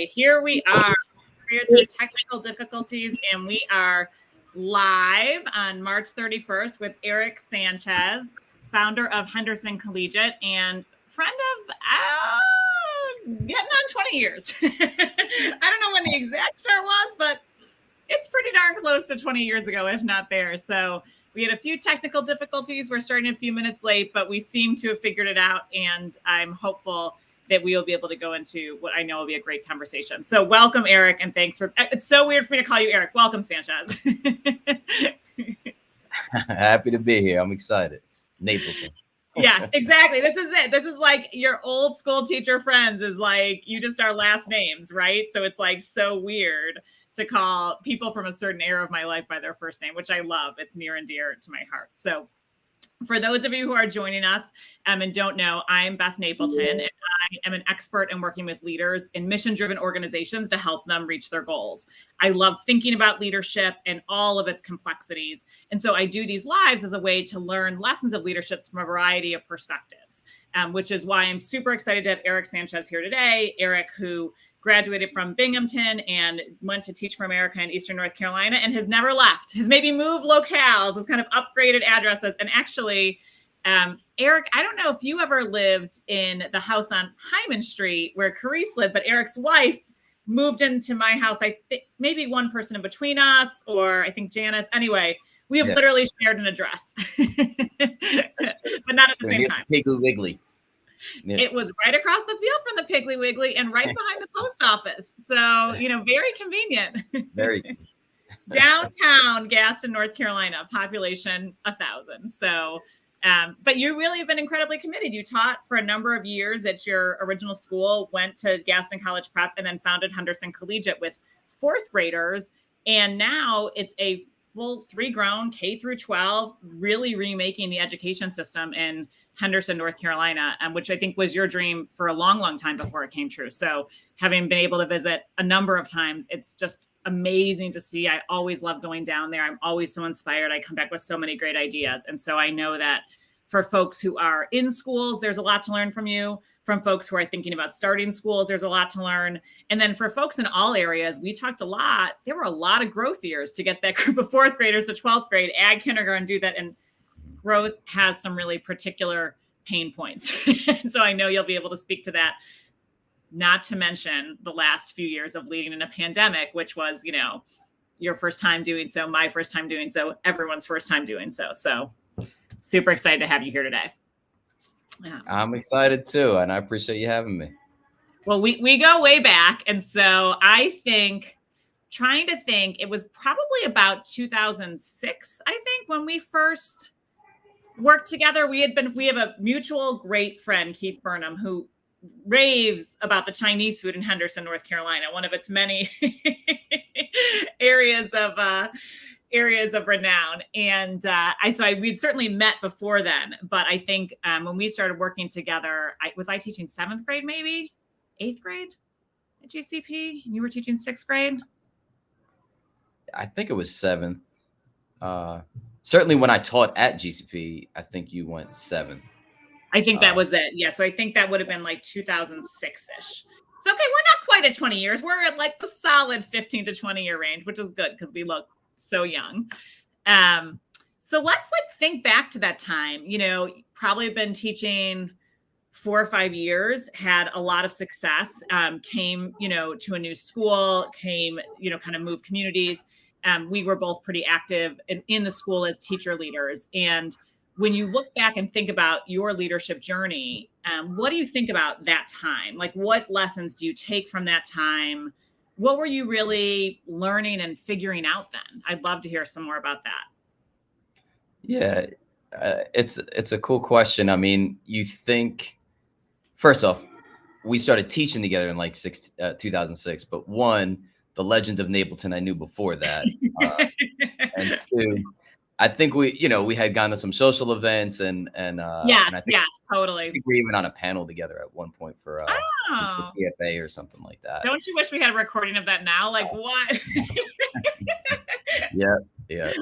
Okay, here we are. We're through technical difficulties, and we are live on March 31st with Eric Sanchez, founder of Henderson Collegiate and friend of getting on 20 years. I don't know when the exact start was, but it's pretty darn close to 20 years ago, if not there. So we had a few technical difficulties. We're starting a few minutes late, but we seem to have figured it out, and I'm hopeful that we will be able to go into what I know will be a great conversation. So welcome, Eric, and thanks for, it's so weird for me to call you Eric. Welcome, Sanchez. Happy to be here. I'm excited. Napleton. Yes, exactly. This is it. This is like your old school teacher friends is like, you just are last names, right? So it's like so weird to call people from a certain era of my life by their first name, which I love. It's near and dear to my heart. So for those of you who are joining us and don't know, I'm Beth Napleton, and I am an expert in working with leaders in mission-driven organizations to help them reach their goals. I love thinking about leadership and all of its complexities. And so I do these lives as a way to learn lessons of leadership from a variety of perspectives, which is why I'm super excited to have Eric Sanchez here today. Eric, who graduated from Binghamton and went to teach for America in Eastern North Carolina and has never left, has maybe moved locales, has kind of upgraded addresses. And actually, Eric, I don't know if you ever lived in the house on Hyman Street where Carice lived, but Eric's wife moved into my house. I think maybe one person in between us, or I think Janice. Anyway, we have literally shared an address, but not at the same time. Piggly Wiggly. Yeah. It was right across the field from the Piggly Wiggly and right behind the post office. So, very convenient. Very convenient. Downtown Gaston, North Carolina, population 1,000. So, but you really have been incredibly committed. You taught for a number of years at your original school, went to Gaston College Prep, and then founded Henderson Collegiate with fourth graders. And now it's a full three-grown K through 12, really remaking the education system in Henderson, North Carolina, which I think was your dream for a long, long time before it came true. So having been able to visit a number of times, it's just amazing to see. I always love going down there. I'm always so inspired. I come back with so many great ideas. And so I know that for folks who are in schools, there's a lot to learn from you. From folks who are thinking about starting schools, there's a lot to learn. And then for folks in all areas, we talked a lot. There were a lot of growth years to get that group of fourth graders to 12th grade, ag kindergarten, do that. And growth has some really particular pain points. So I know you'll be able to speak to that, not to mention the last few years of leading in a pandemic, which was, your first time doing so, my first time doing so, everyone's first time doing so. So super excited to have you here today. Yeah. I'm excited too, and I appreciate you having me. Well, we go way back. And so I think, trying to think, it was probably about 2006, I think, when we first worked together. We have a mutual great friend, Keith Burnham, who raves about the Chinese food in Henderson, North Carolina, one of its many areas of renown. And we'd certainly met before then, but I think when we started working together, I teaching 7th grade, maybe 8th grade at GCP, and you were teaching 6th grade. I think it was 7th. Certainly when I taught at GCP, I think you went 7th. I think that was it. Yeah. So I think that would have been like 2006-ish. So, okay, we're not quite at 20 years. We're at like the solid 15 to 20 year range, which is good because we look so young. So let's think back to that time. Probably been teaching 4 or 5 years, had a lot of success, came, to a new school, kind of moved communities. We were both pretty active in the school as teacher leaders. And when you look back and think about your leadership journey, what do you think about that time? Like, what lessons do you take from that time? What were you really learning and figuring out then? I'd love to hear some more about that. Yeah, it's a cool question. I mean, you think, first off, we started teaching together in 2006, but one, the legend of Napleton I knew before that. And two, I think we had gone to some social events and yes, totally. I think we were even on a panel together at one point for TFA or something like that. Don't you wish we had a recording of that now? Like what? Yeah.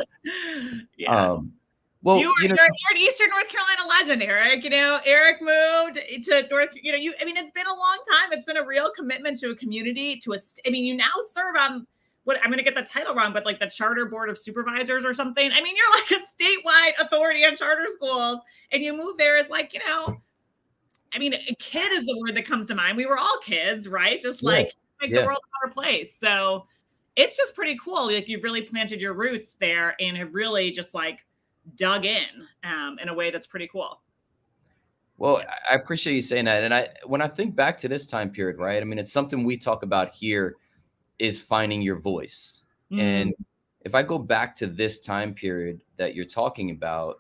Well, you know, You're an Eastern North Carolina legend, Eric. You know, Eric moved to North. You know, I mean, it's been a long time. It's been a real commitment to a community. I mean, you now serve on what I'm going to get the title wrong, but like the Charter Board of Supervisors or something. I mean, you're like a statewide authority on charter schools, and you move there as like, you know, I mean, a kid is the word that comes to mind. We were all kids, right? Just like make the world a better place. So it's just pretty cool. Like you've really planted your roots there and have really just like dug in a way that's pretty cool. Well, I appreciate you saying that. And when I think back to this time period, right? I mean, it's something we talk about here is finding your voice. And if I go back to this time period that you're talking about,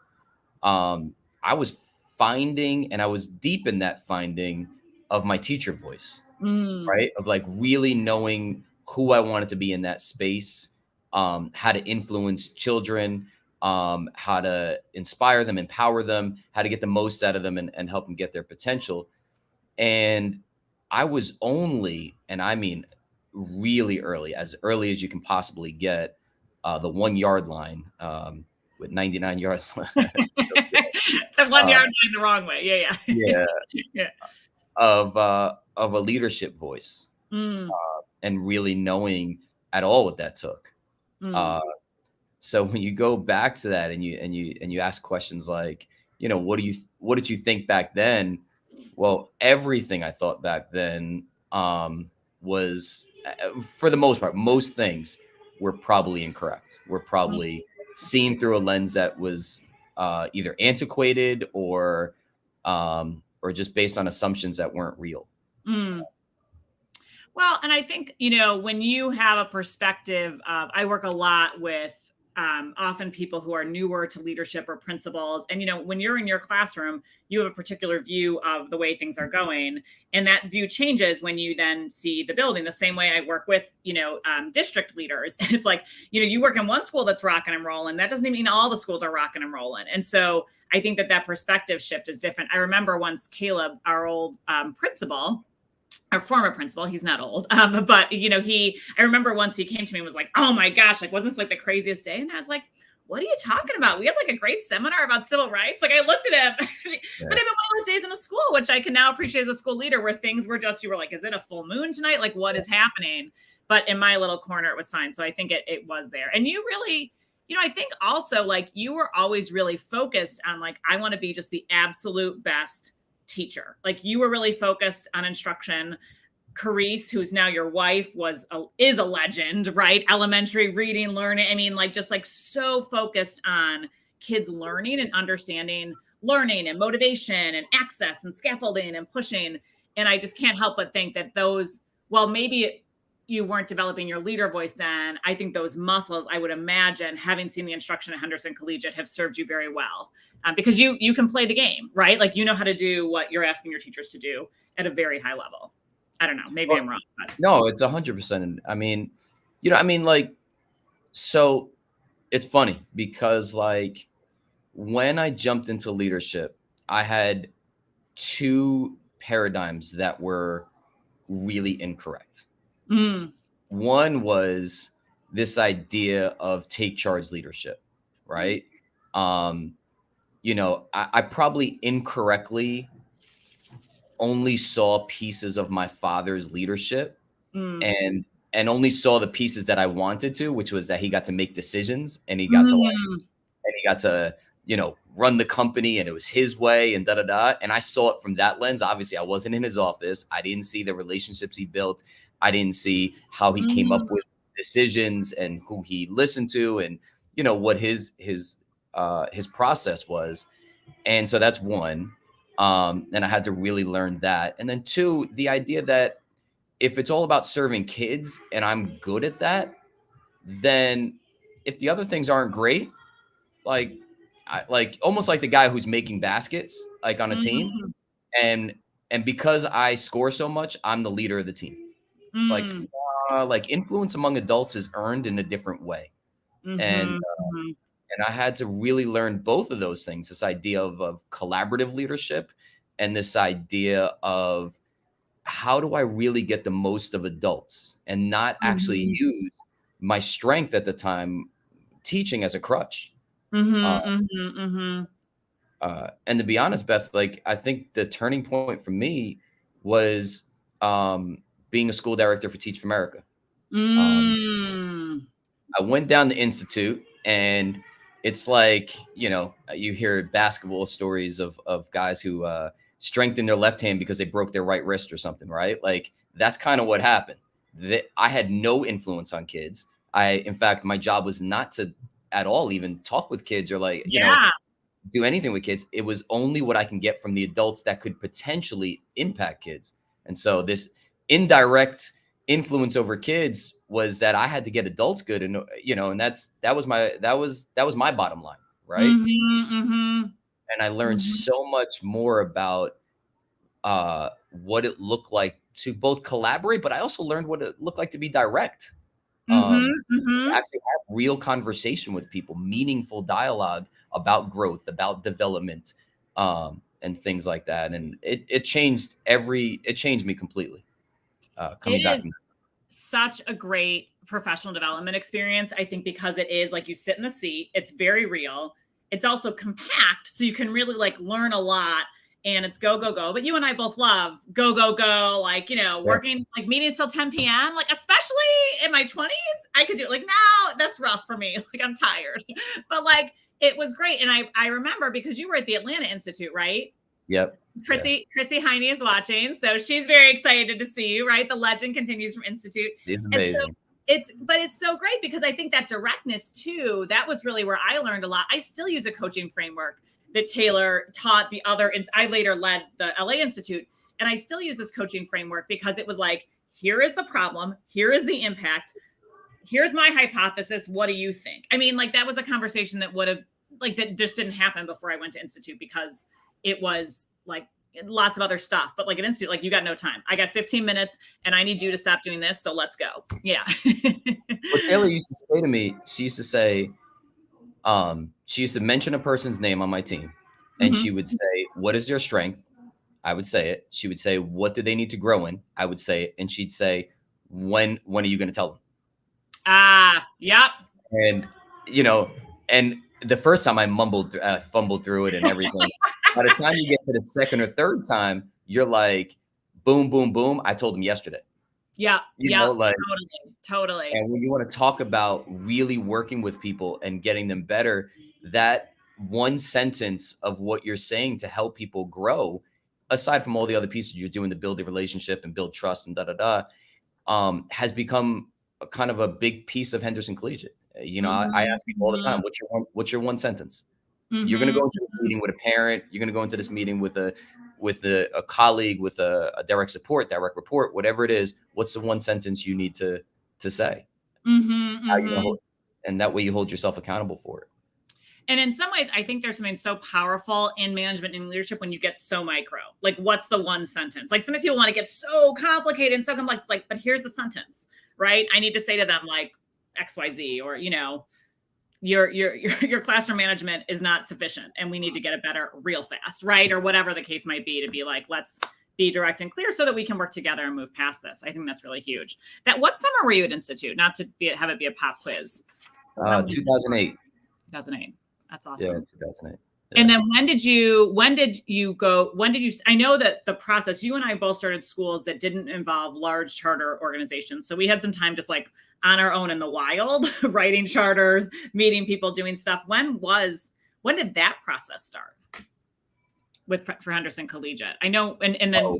I was finding, and I was deep in that finding of my teacher voice, right? Of like really knowing who I wanted to be in that space, how to influence children, how to inspire them, empower them, how to get the most out of them and help them get their potential. And I was only, and I mean really early as you can possibly get, the 1 yard line, with 99 yards left. The 1 yard line the wrong way. Yeah. Of a leadership voice, and really knowing at all what that took. So when you go back to that and you ask questions like, you know, what did you think back then? Well, everything I thought back then was, for the most part, most things were probably incorrect. Were probably seen through a lens that was either antiquated or just based on assumptions that weren't real. Well, and I think, you know, when you have a perspective of, I work a lot with often people who are newer to leadership or principals. And, you know, when you're in your classroom, you have a particular view of the way things are going. And that view changes when you then see the building. The same way I work with, you know, district leaders. And it's like, you know, you work in one school that's rocking and rolling. That doesn't mean all the schools are rocking and rolling. And so I think that perspective shift is different. I remember once Caleb, our old principal, our former principal, he's not old, but you know, I remember once he came to me and was like, oh my gosh, like, wasn't this like the craziest day? And I was like, what are you talking about? We had like a great seminar about civil rights. Like I looked at him, but even one of those days in a school, which I can now appreciate as a school leader, where things were just, you were like, is it a full moon tonight? Like what is happening? But in my little corner, it was fine. So I think it was there. And you really, you know, I think also like you were always really focused on like, I want to be just the absolute best teacher. Like you were really focused on instruction. Carice, who's now your wife, is a legend, right? Elementary reading, learning. I mean, like just like so focused on kids learning and understanding learning and motivation and access and scaffolding and pushing. And I just can't help but think that well, maybe you weren't developing your leader voice then. I think those muscles, I would imagine, having seen the instruction at Henderson Collegiate, have served you very well, because you can play the game, right? Like you know how to do what you're asking your teachers to do at a very high level. I don't know. Maybe I'm wrong. But. No, it's 100%. I mean, you know, I mean, like, so it's funny because like when I jumped into leadership, I had two paradigms that were really incorrect. One was this idea of take charge leadership, right? You know, I probably incorrectly only saw pieces of my father's leadership and only saw the pieces that I wanted to, which was that he got to make decisions and he got to, you know, run the company and it was his way and da-da-da. And I saw it from that lens. Obviously, I wasn't in his office. I didn't see the relationships he built. I didn't see how he came up with decisions and who he listened to and, you know, what his process was. And so that's one. And I had to really learn that. And then two, the idea that if it's all about serving kids and I'm good at that, then if the other things aren't great, like almost like the guy who's making baskets, like on a team. And because I score so much, I'm the leader of the team. It's like influence among adults is earned in a different way. And I had to really learn both of those things, this idea of collaborative leadership and this idea of how do I really get the most of adults and not actually use my strength at the time, teaching, as a crutch. And to be honest, Beth, like I think the turning point for me was being a school director for Teach for America. Um, Mm. I went down the institute, and it's like, you hear basketball stories of guys who strengthened their left hand because they broke their right wrist or something, right? Like that's kind of what happened. I had no influence on kids. In fact, my job was not to at all even talk with kids or like, Yeah. do anything with kids. It was only what I can get from the adults that could potentially impact kids. And so this indirect influence over kids was that I had to get adults good, and and that was my bottom line, right? And I learned so much more about what it looked like to both collaborate, but I also learned what it looked like to be direct. Actually have real conversation with people, meaningful dialogue about growth, about development, and things like that. And it changed me completely. It Coming back is from such a great professional development experience. I think because it is like you sit in the seat, it's very real. It's also compact, so you can really like learn a lot. And it's go, go, go. But you and I both love go, go, go. Like, yeah, working like meetings till 10 p.m. Like, especially in my 20s, I could do it. Like now that's rough for me. Like I'm tired. But like it was great. And I remember because you were at the Atlanta Institute, right? yep, yeah, Chrissy Heine is watching, so she's very excited to see you, right? The legend continues from Institute. it's And so amazing. it's so great because I think that directness too, that was really where I learned a lot. I still use a coaching framework that Taylor taught the other, I later led the LA Institute, and I still use this coaching framework because it was like, here is the problem, here is the impact, here's my hypothesis, what do you think? I mean, like that was a conversation that would have, like that just didn't happen before I went to Institute because it was like lots of other stuff. But like an Institute, like you got no time. I got 15 minutes and I need you to stop doing this. So let's go. Yeah. What Taylor used to say to me, she used to mention a person's name on my team, and she would say, "What is your strength?" I would say it. She would say, "What do they need to grow in?" I would say it, and she'd say, "When are you going to tell them?" Yep. And and the first time I fumbled through it and everything. By the time you get to the second or third time, you're like, boom, boom, boom. I told them yesterday. Yeah. Like, Totally. and when you want to talk about really working with people and getting them better, that one sentence of what you're saying to help people grow, aside from all the other pieces you're doing to build a relationship and build trust and has become a kind of a big piece of Henderson Collegiate. I ask people all the time, what's your one sentence? You're going to go into this meeting with a parent. You're going to go into this meeting with a colleague, with a direct report, whatever it is. What's the one sentence you need to say? How you gonna and that way you hold yourself accountable for it. And in some ways, I think there's something so powerful in management and leadership when you get so micro. Like, what's the one sentence? Like, sometimes people want to get so complicated and so complex. It's like, but here's the sentence, right? I need to say to them like X, Y, Z, or your classroom management is not sufficient, and we need to get it better real fast, right? Or whatever the case might be, to be like, let's be direct and clear so that we can work together and move past this. I think that's really huge. What summer were you at Institute? Not to have it be a pop quiz. 2008. 2008. That's awesome. Yeah, 2008. Yeah. And then when did you go, I know that the process, you and I both started schools that didn't involve large charter organizations. So we had some time just like on our own in the wild, writing charters, meeting people, doing stuff. When did that process start for Henderson Collegiate? I know. And then,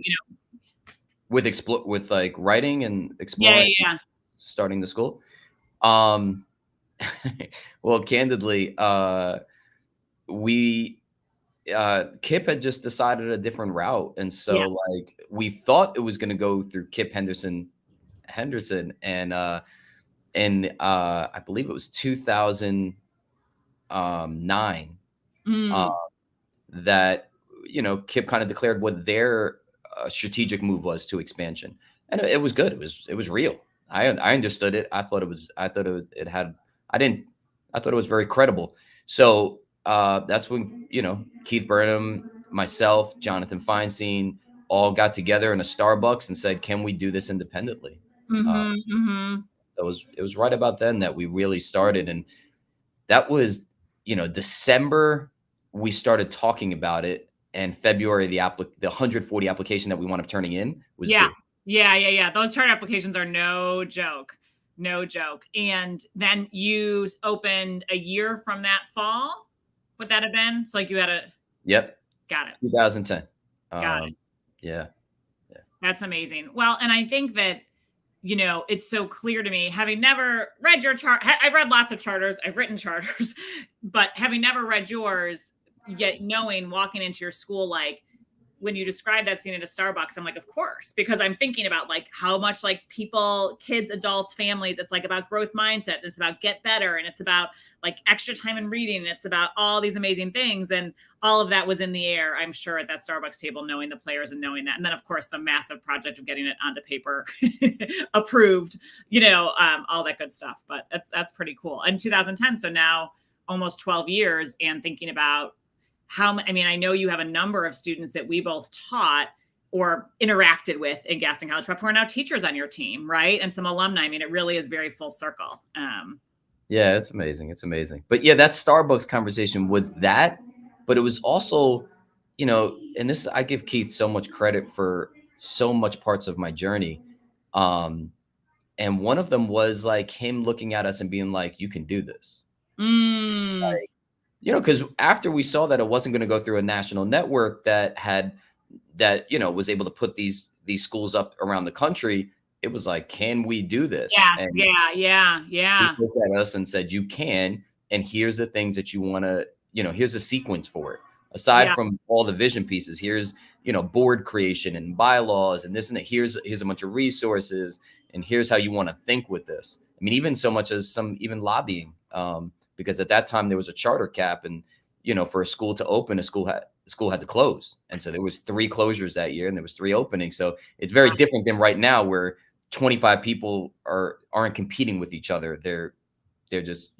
with like writing and exploring, starting the school. Well, candidly, Kip had just decided a different route. And so like we thought it was going to go through Kip Henderson, and I believe it was 2009 that, Kip kind of declared what their strategic move was to expansion. And it was good. It was real. I understood it. I thought it was very credible. So that's when, Keith Burnham, myself, Jonathan Feinstein all got together in a Starbucks and said, can we do this independently? So it was right about then that we really started. And that was December we started talking about it, and February the 140 application that we wound up turning in was Yeah. due. Yeah. Those charter applications are no joke. No joke. And then you opened a year from that fall. Would that have been? So like you had a. Yep. Got it. 2010. Got it. Yeah. That's amazing. Well, and I think that, it's so clear to me, having never read your chart. I've read lots of charters. I've written charters, but having never read yours, yet knowing, walking into your school, like, when you describe that scene at a Starbucks, I'm like, of course, because I'm thinking about like how much like people, kids, adults, families, it's like about growth mindset. It's about get better. And it's about like extra time in reading. And it's about all these amazing things. And all of that was in the air, I'm sure, at that Starbucks table, knowing the players and knowing that. And then of course the massive project of getting it onto paper, approved, all that good stuff. But that's pretty cool. In 2010. So now almost 12 years, and thinking about I know you have a number of students that we both taught or interacted with in Gaston College Prep who are now teachers on your team, right? And some alumni. I mean, it really is very full circle. Yeah, it's amazing. It's amazing. But yeah, that Starbucks conversation was that, but it was also, and this, I give Keith so much credit for so much parts of my journey. And one of them was like him looking at us and being like, you can do this. Like, because after we saw that it wasn't going to go through a national network that was able to put these schools up around the country, it was like, can we do this? Yes, yeah. He looked at us and said, you can, and here's the things that you want to, here's a sequence for it. Aside from all the vision pieces, here's, board creation and bylaws and this and that. Here's a bunch of resources, and here's how you want to think with this. I mean, even so much as even lobbying. Because at that time there was a charter cap, and for a school to open, a school had to close, and so there was 3 closures that year, and there was 3 openings. So it's very different than right now, where 25 people aren't competing with each other. They're just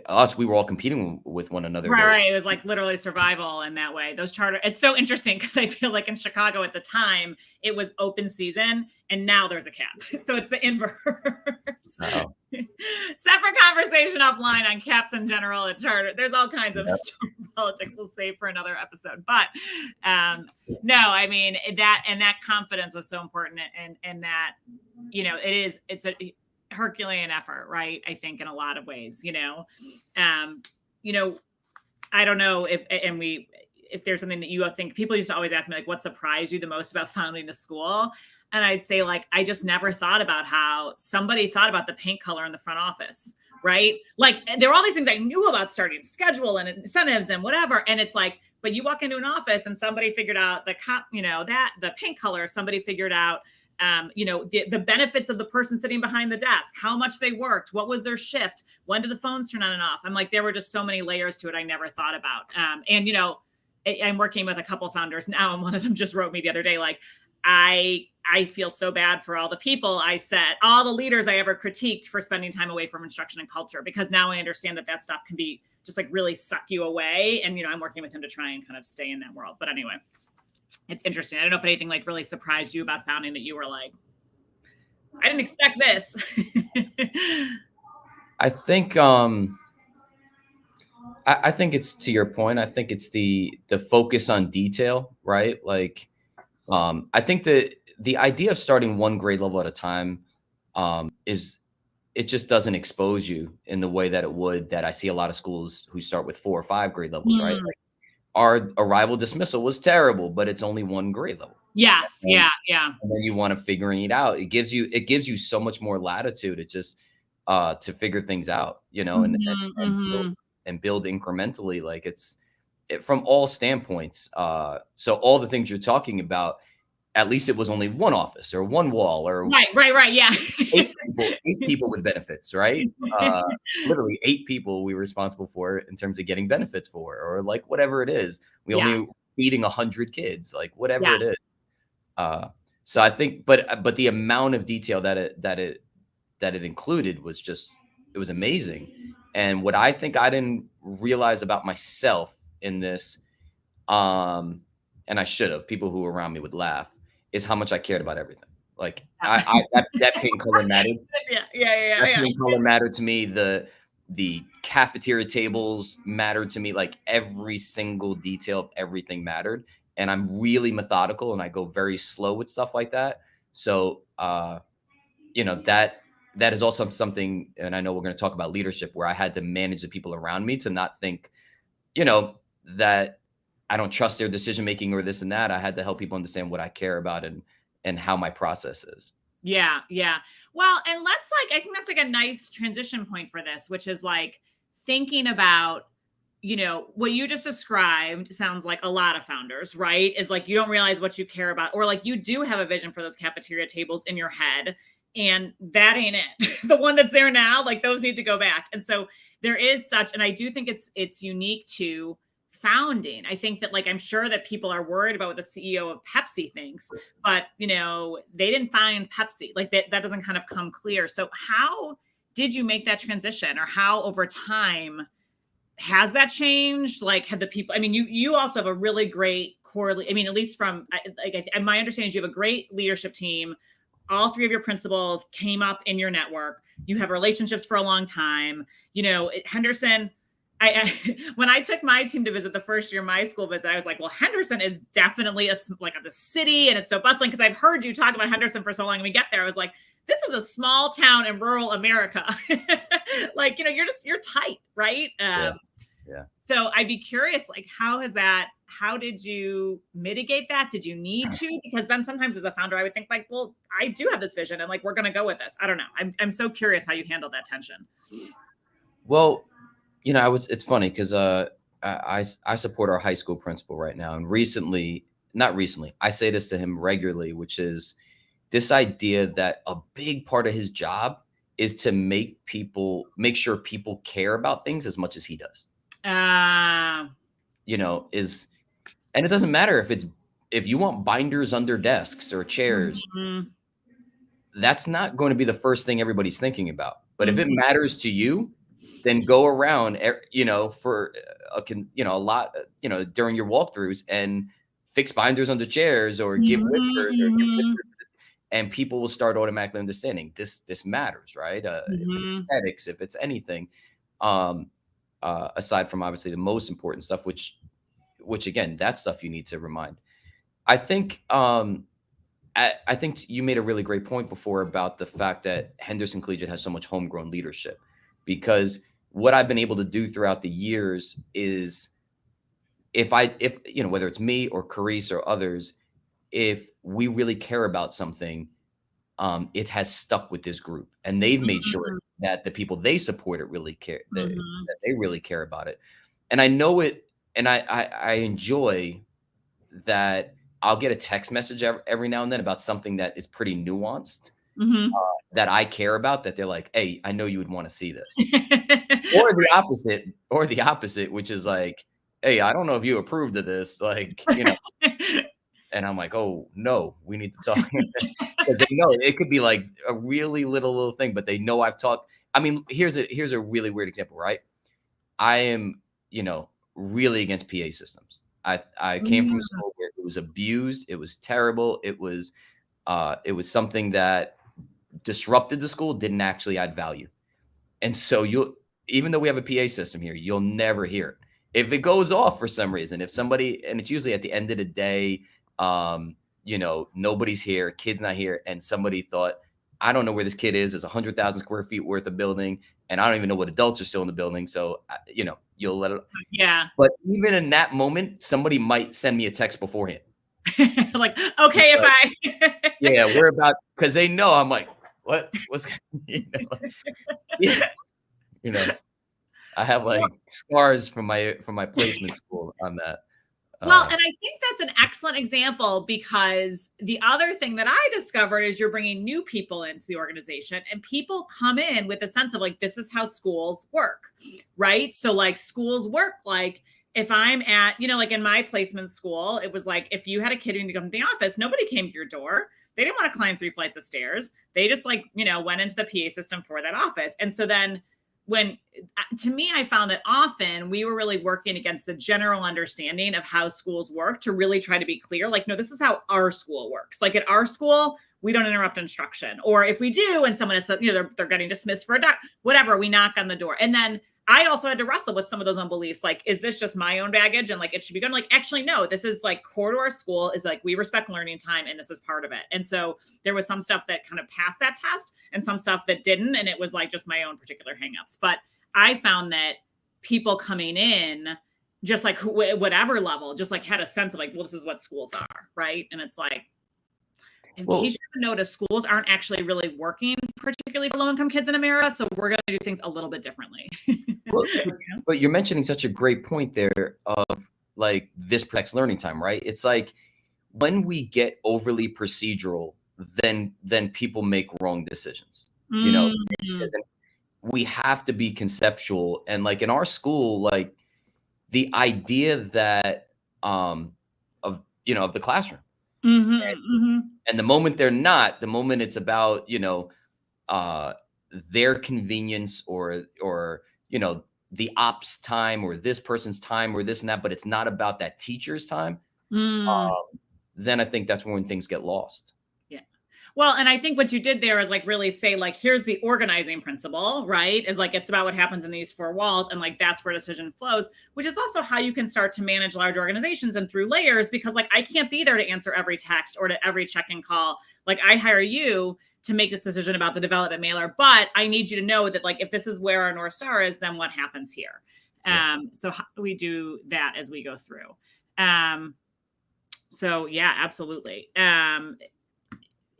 us. We were all competing with one another. Right. It was like literally survival in that way. Those charter. It's so interesting because I feel like in Chicago at the time it was open season, and now there's a cap. So it's the inverse. Wow. Separate conversation offline on caps in general at charter. There's all kinds of politics we'll save for another episode. But no, I mean, that confidence was so important, and that it's a Herculean effort, right? I think in a lot of ways, I don't know if there's something that you think. People used to always ask me, like, what surprised you the most about founding a school? And I'd say, like, I just never thought about how somebody thought about the paint color in the front office, right? Like, there were all these things I knew about starting schedule and incentives and whatever. And it's like, but you walk into an office and somebody figured out the paint color, somebody figured out, the benefits of the person sitting behind the desk, how much they worked, what was their shift, when did the phones turn on and off? I'm like, there were just so many layers to it I never thought about. I'm working with a couple of founders now, and one of them just wrote me the other day, like, I feel so bad for all the people I set, all the leaders I ever critiqued for spending time away from instruction and culture, because now I understand that stuff can be just like really suck you away. And, I'm working with him to try and kind of stay in that world. But anyway, it's interesting. I don't know if anything like really surprised you about founding that you were like, I didn't expect this. I think, I think it's, to your point, I think it's the focus on detail, right? Like, I think that the idea of starting one grade level at a time it just doesn't expose you in the way that it would, that I see a lot of schools who start with 4 or 5 grade levels, right? Like, our arrival dismissal was terrible, but it's only 1 grade level. Yes. Yeah. And then you want to figuring it out. It gives you so much more latitude to just to figure things out, and build incrementally. Like, from all standpoints. So all the things you're talking about, at least it was only 1 office or 1 wall or right. Yeah. 8 people with benefits, right? Literally 8 people we were responsible for in terms of getting benefits for, or like whatever it is. We only feeding 100 kids, like whatever it is. So I think, but the amount of detail that it included was just, it was amazing. And what I think I didn't realize about myself in this, and I should have, people who were around me would laugh, is how much I cared about everything. Like, that paint color mattered. Yeah. Paint color mattered to me. The the cafeteria tables mattered to me. Like every single detail of everything mattered. And I'm really methodical and I go very slow with stuff like that. So, that is also something, and I know we're going to talk about leadership, where I had to manage the people around me to not think, that I don't trust their decision making or this and that. I had to help people understand what I care about and how my process is. Yeah, yeah. Well, and I think that's like a nice transition point for this, which is like thinking about, what you just described sounds like a lot of founders, right? Is like you don't realize what you care about, or like you do have a vision for those cafeteria tables in your head, and that ain't it. The one that's there now, like those need to go back. And so there is such, and I do think it's unique to founding. I think that, like, I'm sure that people are worried about what the CEO of Pepsi thinks, but they didn't find Pepsi. Like that doesn't kind of come clear. So how did you make that transition, or how over time has that changed? Like, have the people, I mean, you also have a really great core, I mean, at least from my understanding is you have a great leadership team. All three of your principals came up in your network. You have relationships for a long time. Henderson, when I took my team to visit the first year of my school visit, I was like, well, Henderson is definitely the city, and it's so bustling, because I've heard you talk about Henderson for so long. And we get there, I was like, this is a small town in rural America. Like, you're tight, right? Yeah. So I'd be curious, like, how did you mitigate that? Did you need to? Because then sometimes as a founder, I would think like, well, I do have this vision and like, we're going to go with this. I don't know. I'm so curious how you handle that tension. Well, it's funny because I support our high school principal right now. And not recently, I say this to him regularly, which is this idea that a big part of his job is to make sure people care about things as much as he does. And it doesn't matter if you want binders under desks or chairs, that's not going to be the first thing everybody's thinking about. But if it matters to you, then go around, for a lot, during your walkthroughs and fix binders under chairs or give whispers and people will start automatically understanding this matters, right? If it's aesthetics, if it's anything, aside from obviously the most important stuff, which again, that stuff you need to remind. I think I think you made a really great point before about the fact that Henderson Collegiate has so much homegrown leadership, because what I've been able to do throughout the years is if whether it's me or Carice or others, if we really care about something, it has stuck with this group, and they've made sure that the people they support really care, that they really care about it. And I know it, and I enjoy that. I'll get a text message every now and then about something that is pretty nuanced, that I care about, that they're like, hey, I know you would want to see this. or the opposite, which is like, hey, I don't know if you approved of this. Like, and I'm like, oh no, we need to talk. Because they know it could be like a really little thing, but they know I've talked. I mean, here's a really weird example, right? I am, really against PA systems. I came from a school where it was abused. It was terrible. It was something that disrupted the school, didn't actually add value. And so even though we have a PA system here, you'll never hear it. If it goes off for some reason, if somebody, and it's usually at the end of the day, nobody's here, kid's not here, and somebody thought, I don't know where this kid is. There's 100,000 square feet worth of building, and I don't even know what adults are still in the building. So, you'll let it. Yeah. But even in that moment, somebody might send me a text beforehand. Like, okay, yeah, we're about, because they know I'm like, what's, I have like scars from my placement school on that. Well, and I think that's an excellent example, because the other thing that I discovered is you're bringing new people into the organization, and people come in with a sense of like, this is how schools work, right? So like schools work, like if I'm at, like in my placement school, it was like, if you had a kid who needed to come to the office, nobody came to your door. They didn't want to climb 3 flights of stairs. They just went into the PA system for that office. And so then to me, I found that often we were really working against the general understanding of how schools work to really try to be clear. Like, no, this is how our school works. Like at our school, we don't interrupt instruction. Or if we do, and someone is, they're getting dismissed for whatever, we knock on the door. And then I also had to wrestle with some of those own beliefs. Like, is this just my own baggage? And like, it should be done. Like, actually, no, this is like core to our school is like, we respect learning time and this is part of it. And so there was some stuff that kind of passed that test and some stuff that didn't. And it was like just my own particular hangups. But I found that people coming in, just like whatever level, just like had a sense of like, well, this is what schools are. Right. And it's like, in case you haven't noticed, schools aren't actually really working, particularly for low-income kids in America. So we're going to do things a little bit differently. Well, but you're mentioning such a great point there of like, this protects learning time, right? It's like when we get overly procedural, then people make wrong decisions. You know, we have to be conceptual. And like in our school, like the idea that of the classroom. And the moment they're not, the moment it's about, their convenience or the ops time or this person's time or this and that, but it's not about that teacher's time, then I think that's when things get lost. Yeah. Well, and I think what you did there is like really say like, here's the organizing principle, right? Is like, it's about what happens in these four walls. And like, that's where decision flows, which is also how you can start to manage large organizations and through layers, because like, I can't be there to answer every text or to every check-in call. Like I hire you to make this decision about the development mailer, but I need you to know that like, if this is where our North Star is, then what happens here? So how do we do that as we go through? So yeah, absolutely.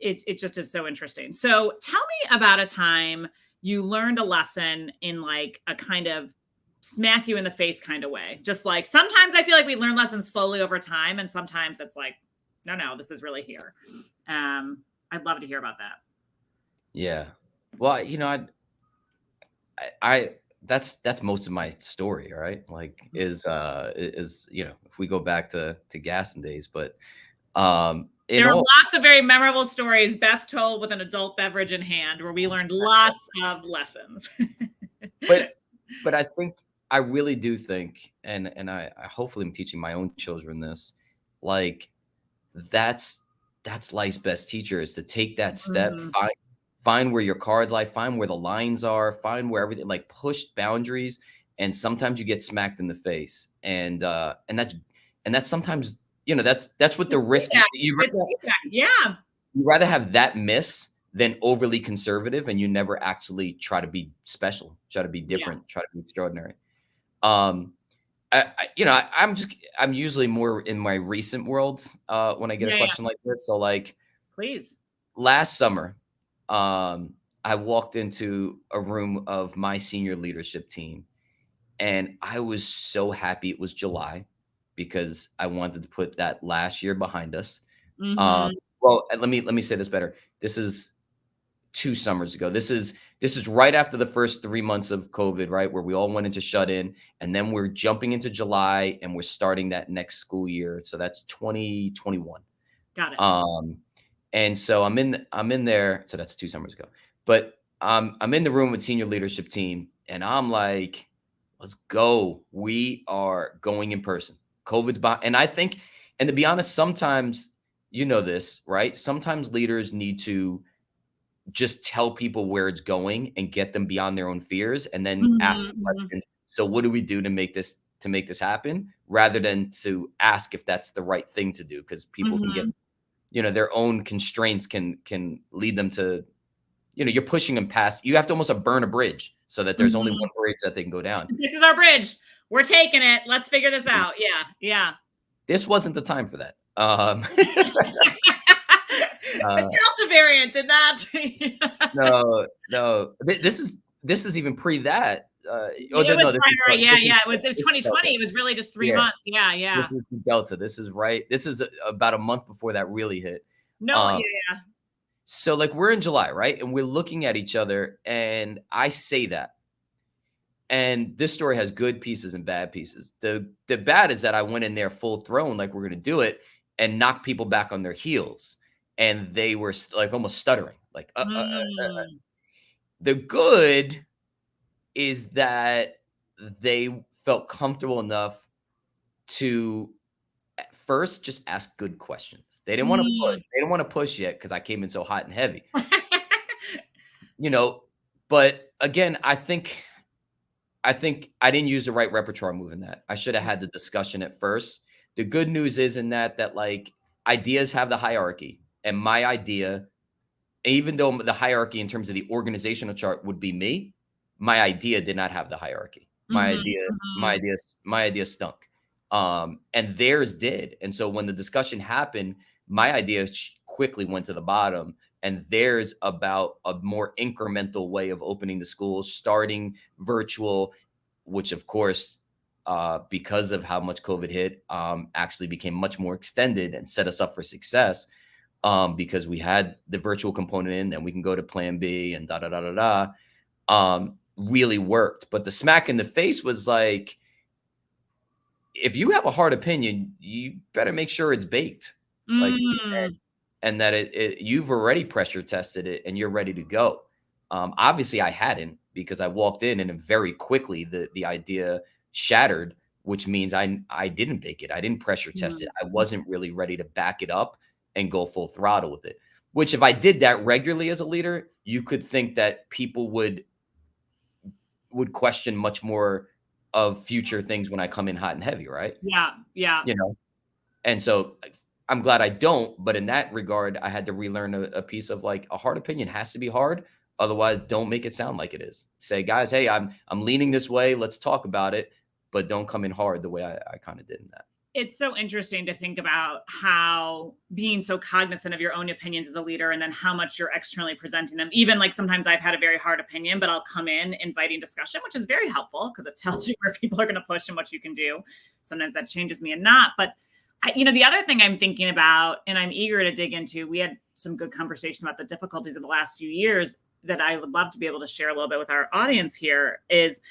It just is so interesting. So tell me about a time you learned a lesson in like a kind of smack you in the face kind of way. Just like sometimes I feel like we learn lessons slowly over time, and sometimes it's like, no, this is really here. I'd love to hear about that. Yeah. Well, I that's most of my story, right? Like is if we go back to Gaston days, but there are lots of very memorable stories best told with an adult beverage in hand, where we learned lots of lessons. but I think I really do think, and I hopefully I'm teaching my own children this, like that's life's best teacher, is to take that step, find where your cards lie, find where the lines are, find where everything, like push boundaries. And sometimes you get smacked in the face. And that's sometimes, that's what the risk. You rather have that miss than overly conservative, and you never actually try to be special, try to be different, try to be extraordinary. I'm usually more in my recent world when I get a question like this. So like, please. Last summer, I walked into a room of my senior leadership team, and I was so happy it was July, because I wanted to put that last year behind us. Well, let me say this better. This is 2 summers ago. This is right after the first 3 months of COVID, right? Where we all went into shut in, and then we're jumping into July and we're starting that next school year. So that's 2021. Got it. And so I'm in there. So that's 2 summers ago, but I'm in the room with senior leadership team, and I'm like, let's go. We are going in person. COVID's by, and I think, and to be honest, sometimes, this, right? Sometimes leaders need to just tell people where it's going and get them beyond their own fears, and then ask the question, so what do we do to make this happen, rather than to ask if that's the right thing to do, because people can get, their own constraints can lead them to, you're pushing them past. You have to almost burn a bridge so that there's only one bridge that they can go down. This is our bridge. We're taking it. Let's figure this out. Yeah. This wasn't the time for that. The Delta variant did not. No. This is even pre that. It was 2020. It was really just 3 months. Yeah. This is the Delta. This is about a month before that really hit. Yeah. So like we're in July, right? And we're looking at each other, and I say that. And this story has good pieces and bad pieces. The bad is that I went in there full thrown, like we're going to do it, and knock people back on their heels. And they were like almost stuttering, like, The good is that they felt comfortable enough to first just ask good questions. They didn't want to push. Mm. They didn't want to push yet because I came in so hot and heavy. You know, but again, I think I didn't use the right repertoire move in that. I should have had the discussion at first. The good news is in that like ideas have the hierarchy, and my idea, even though the hierarchy in terms of the organizational chart would be me, my idea did not have the hierarchy. My Mhm, idea, my mhm. idea, my idea stunk, and theirs did. And so when the discussion happened, my idea quickly went to the bottom, and theirs about a more incremental way of opening the schools, starting virtual, which of course, because of how much COVID hit, actually became much more extended and set us up for success, because we had the virtual component in, and we can go to plan B and da da da da da. Really worked. But the smack in the face was like, if you have a hard opinion, you better make sure it's baked. Like, Mm. and that you've already pressure tested it and you're ready to go. Obviously, I hadn't, because I walked in and then very quickly the idea shattered, which means I didn't bake it. I didn't pressure test it. I Mhm. wasn't really ready to back it up and go full throttle with it. Which, if I did that regularly as a leader, you could think that people would question much more of future things when I come in hot and heavy, right? Yeah, yeah. You know, and so I'm glad I don't, but in that regard, I had to relearn a piece of like a hard opinion has to be hard. Otherwise, don't make it sound like it is. Say, guys, hey, I'm leaning this way. Let's talk about it, but don't come in hard the way I kind of did in that. It's so interesting to think about how being so cognizant of your own opinions as a leader and then how much you're externally presenting them. Even like sometimes I've had a very hard opinion, but I'll come in inviting discussion, which is very helpful because it tells you where people are going to push and what you can do. Sometimes that changes me and not. But the other thing I'm thinking about and I'm eager to dig into, we had some good conversation about the difficulties of the last few years that I would love to be able to share a little bit with our audience here is,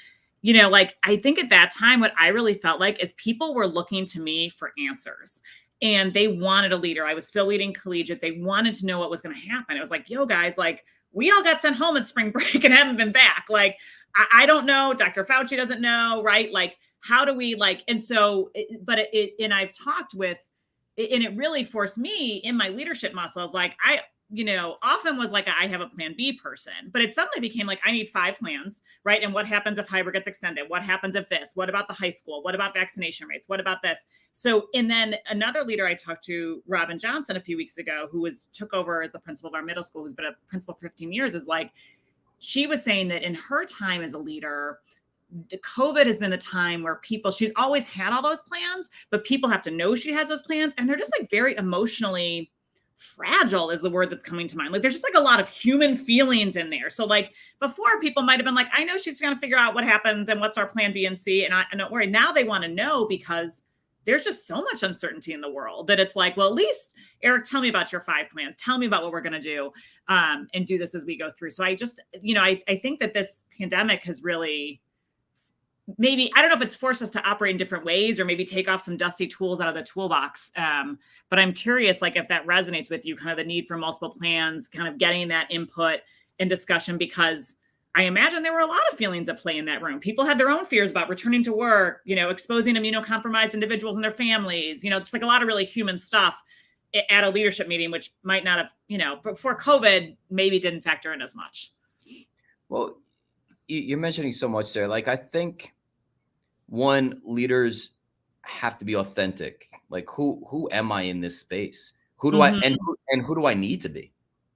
like I think at that time, what I really felt like is people were looking to me for answers and they wanted a leader. I was still leading collegiate. They wanted to know what was going to happen. It was like, yo, guys, like we all got sent home at spring break and haven't been back. Like, I don't know. Dr. Fauci doesn't know, right? Like, how do we like, and so, and I've talked with, and it really forced me in my leadership muscles. Like often was like, I have a plan B person, but it suddenly became like, I need 5 plans, right? And what happens if hybrid gets extended? What happens if this? What about the high school? What about vaccination rates? What about this? So, and then another leader I talked to, Robin Johnson, a few weeks ago, who took over as the principal of our middle school, who's been a principal for 15 years, is like, she was saying that in her time as a leader, the COVID has been the time where she's always had all those plans, but people have to know she has those plans. And they're just like very emotionally fragile is the word that's coming to mind. Like there's just like a lot of human feelings in there. So like before people might've been like, I know she's going to figure out what happens and what's our plan B and C. And don't worry. Now they want to know because there's just so much uncertainty in the world that it's like, well, at least Eric, tell me about your 5 plans. Tell me about what we're going to do and do this as we go through. So I just, I think that this pandemic has really, maybe, I don't know if it's forced us to operate in different ways or maybe take off some dusty tools out of the toolbox. But I'm curious, like if that resonates with you, kind of the need for multiple plans, kind of getting that input and discussion, because I imagine there were a lot of feelings at play in that room. People had their own fears about returning to work, exposing immunocompromised individuals and their families, just like a lot of really human stuff at a leadership meeting, which might not have, before COVID maybe didn't factor in as much. Well, you're mentioning so much there. Like, I think leaders have to be authentic. Like, who am I in this space? Who do I and who do I need to be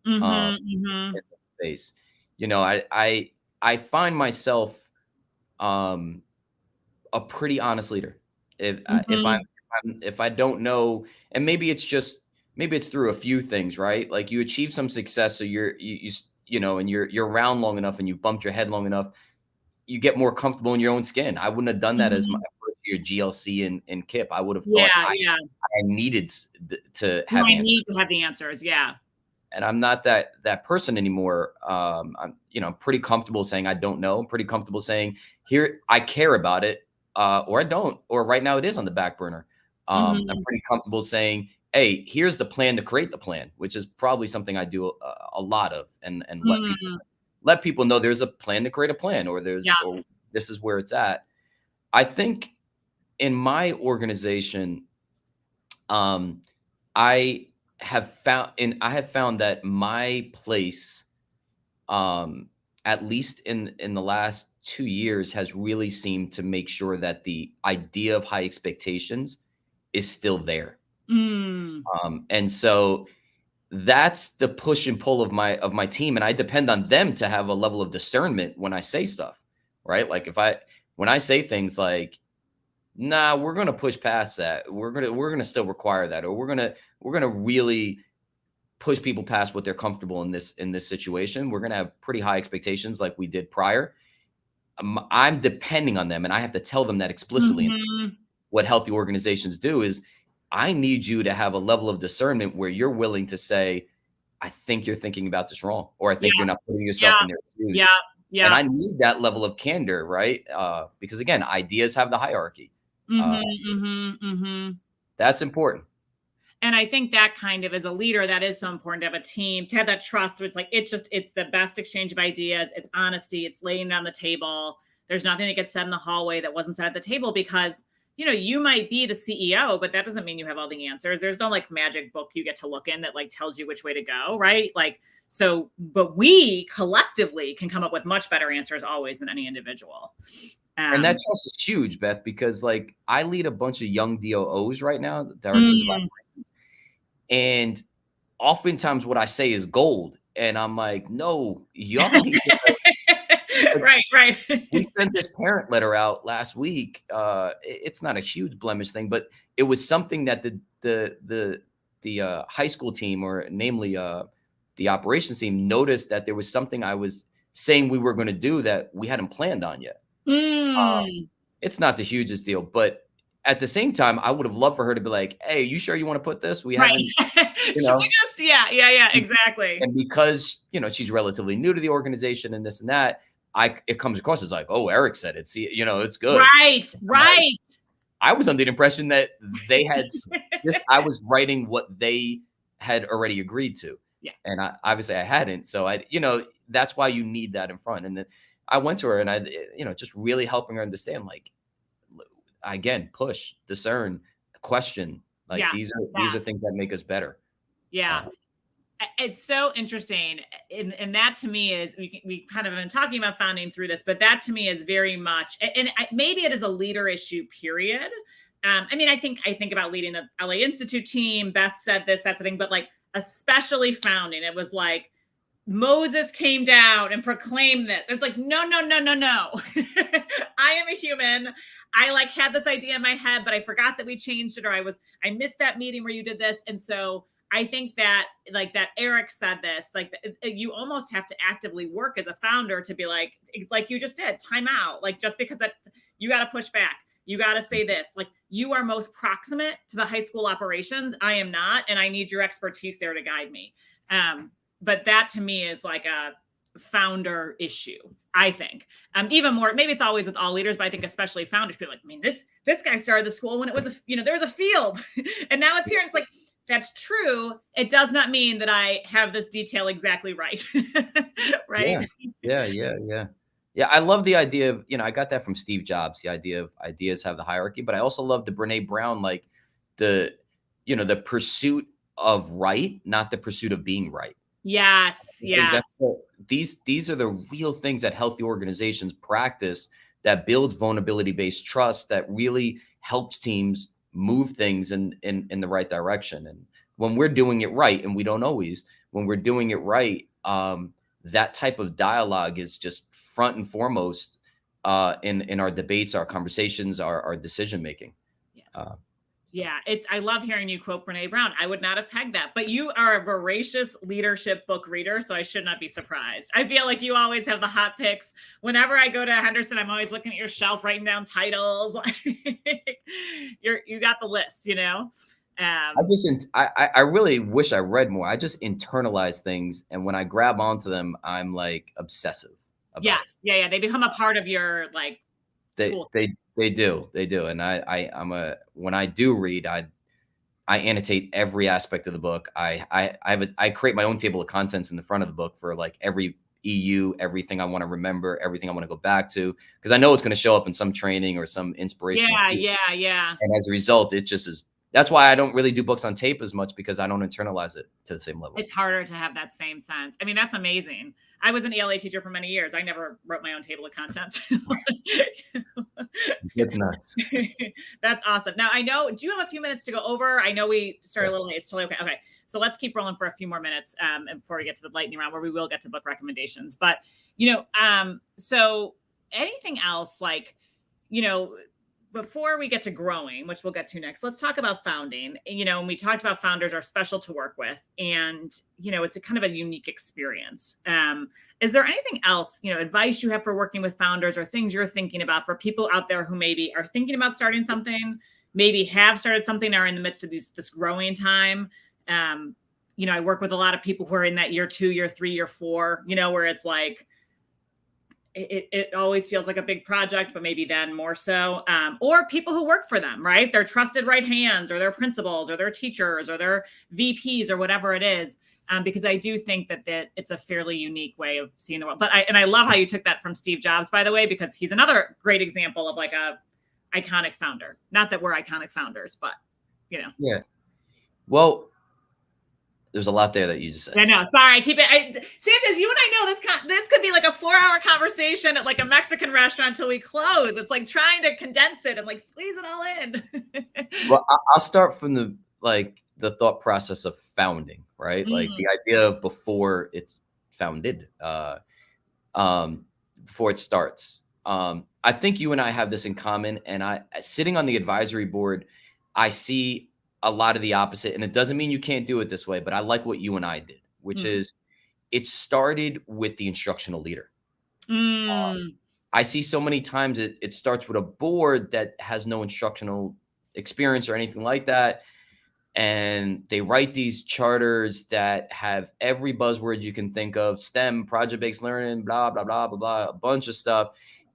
in this space? I find myself a pretty honest leader. If I don't know, and maybe it's through a few things, right? Like you achieve some success, so and you're around long enough and you bumped your head long enough, you get more comfortable in your own skin. I wouldn't have done that as my first year GLC and KIP. I would have thought I needed to have I answers. need to have the answers. Yeah. And I'm not that person anymore. I'm pretty comfortable saying I don't know. I'm pretty comfortable saying here I care about it, or I don't, or right now it is on the back burner. I'm pretty comfortable saying, hey, here's the plan to create the plan, which is probably something I do a lot of, and let people know there's a plan to create a plan, or or this is where it's at. I think in my organization, I have found that my place, at least in the last 2 years, has really seemed to make sure that the idea of high expectations is still there. Mm. And so that's the push and pull of my team, and I depend on them to have a level of discernment when I say stuff, right? Like when I say things like, "Nah, we're gonna push past that. We're gonna still require that, or we're gonna really push people past what they're comfortable in this situation. We're gonna have pretty high expectations like we did prior." I'm depending on them, and I have to tell them that explicitly. And this is Mhm. what healthy organizations do is I need you to have a level of discernment where you're willing to say, "I think you're thinking about this wrong," or "I Yeah, think you're not putting yourself yeah, in their shoes." yeah, And yeah. I need that level of candor, right? Because again, ideas have the hierarchy. Uh, Mhm, mhm, mhm. that's important. And I think that kind of as a leader, that is so important to have a team, to have that trust. Where it's like, it's the best exchange of ideas. It's honesty. It's laying it on the table. There's nothing that gets said in the hallway that wasn't said at the table because, you might be the CEO, but that doesn't mean you have all the answers. There's no like magic book you get to look in that like tells you which way to go. Right. Like, so, but we collectively can come up with much better answers always than any individual. And that Um, trust is huge, Beth, because like I lead a bunch of young DOOs right now, directors of mm, operations, and oftentimes what I say is gold. And I'm like, no, y'all need to like, right, right. we sent this parent letter out last week. It's not a huge blemish thing, but it was something that the high school team, or namely the operations team, noticed that there was something I was saying we were going to do that we hadn't planned on yet. Mm. It's not the hugest deal, but at the same time, I would have loved for her to be like, "Hey, you sure you want to put this? We Right. haven't, you Should we know." just yeah, exactly. And because she's relatively new to the organization and this and that, it comes across as like, "Oh, Eric said it. See, it's good." Right, I'm like, right. I was under the impression that they had this. I was writing what they had already agreed to, Yeah, and obviously I hadn't. So that's why you need that in front. And then I went to her and just really helping her understand, like, again, push, discern, question. Like yes, these are things yes. that make us better. Yeah. Uh, It's so interesting. And that to me is, we kind of been talking about founding through this, but that to me is very much, and maybe it is a leader issue, period. I mean, I think about leading the LA Institute team. Beth said this, that's the thing, but like, especially founding, it was like, Moses came down and proclaimed this. It's like, no, no, no, no, no. I am a human. I like had this idea in my head, but I forgot that we changed it, or I missed that meeting where you did this. And so I think that, like, that Eric said this, like, you almost have to actively work as a founder to be like you just did, time out. Like, just because that, you got to push back. You got to say this, like, you are most proximate to the high school operations. I am not. And I need your expertise there to guide me. But that to me is like a founder issue, I think. Even more, maybe it's always with all leaders, but I think especially founders, people are like, I mean, this guy started the school when it was there was a field and now it's here. And it's like, that's true. It does not mean that I have this detail exactly right. Right. yeah, yeah. Yeah, I love the idea of, I got that from Steve Jobs, the idea of ideas have the hierarchy, but I also love the Brene Brown, like the, the pursuit of right, not the pursuit of being right. Yes. I think that's Yes. these are the real things that healthy organizations practice, that builds vulnerability-based trust, that really helps teams move things in the right direction. And when we're doing it right, and we don't always, when we're doing it right, that type of dialogue is just front and foremost in our debates, our conversations, our decision making. Yeah. Uh, so. Yeah, I love hearing you quote Brene Brown. I would not have pegged that, but you are a voracious leadership book reader, so I should not be surprised. I feel like you always have the hot picks. Whenever I go to Henderson, I'm always looking at your shelf, writing down titles. You got the list, I really wish I read more. I just internalize things, and when I grab onto them, I'm like obsessive about it. Yes, yeah. They become a part of your like They tool. they they do, and when I do read, I annotate every aspect of the book. I create my own table of contents in the front of the book for like every EU, everything I want to remember, everything I want to go back to, because I know it's going to show up in some training or some inspirational Yeah, piece. yeah, yeah. And as a result, it just is That's why I don't really do books on tape as much, because I don't internalize it to the same level. It's harder to have that same sense. I mean, that's amazing. I was an ELA teacher for many years. I never wrote my own table of contents. It's nuts. That's awesome. Now, I know, do you have a few minutes to go over? I know we started a little late. It's totally okay. Okay. So let's keep rolling for a few more minutes before we get to the lightning round, where we will get to book recommendations. But, so anything else, like, before we get to growing, which we'll get to next, let's talk about founding. And we talked about founders are special to work with, and, it's a kind of a unique experience. Is there anything else, advice you have for working with founders, or things you're thinking about for people out there who maybe are thinking about starting something, maybe have started something, are in the midst of this growing time? I work with a lot of people who are in that year 2, year 3, year 4, where it's like, it always feels like a big project, but maybe then more so, or people who work for them, right? Their trusted right hands, or their principals, or their teachers, or their VPs, or whatever it is. Because I do think that it's a fairly unique way of seeing the world. But I love how you took that from Steve Jobs, by the way, because he's another great example of like a iconic founder. Not that we're iconic founders, but Yeah. Well, there's a lot there that you just said. I know. Sorry, Sanchez, you and I know this could be like a 4-hour conversation at like a Mexican restaurant till we close. It's like trying to condense it and like squeeze it all in. Well, I'll start from the thought process of founding, right? Like the idea of before it's founded, before it starts. I think you and I have this in common, and sitting on the advisory board, I see a lot of the opposite. And it doesn't mean you can't do it this way, but I like what you and I did, which is it started with the instructional leader. I see so many times it starts with a board that has no instructional experience or anything like that. And they write these charters that have every buzzword you can think of: STEM, project-based learning, blah, blah, blah, blah, blah, a bunch of stuff.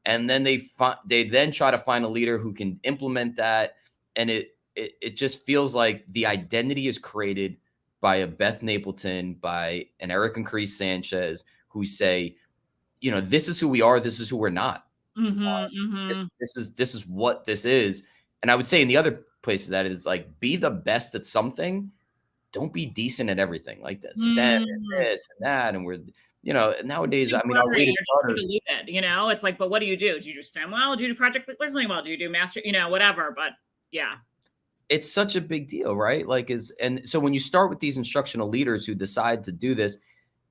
And then they then try to find a leader who can implement that. And it just feels like the identity is created by a Beth Napleton, by an Eric and Carice Sanchez, who say, this is who we are. This is who we're not. This is what this is. And I would say in the other place that is like, be the best at something. Don't be decent at everything. Like that STEM is this and that. And we're, nowadays, I mean, I'll read diluted, it's like, but what do you do? Do you do STEM well? Do you do project learning well? Do you do master, whatever, but yeah. It's such a big deal, right? And so when you start with these instructional leaders who decide to do this,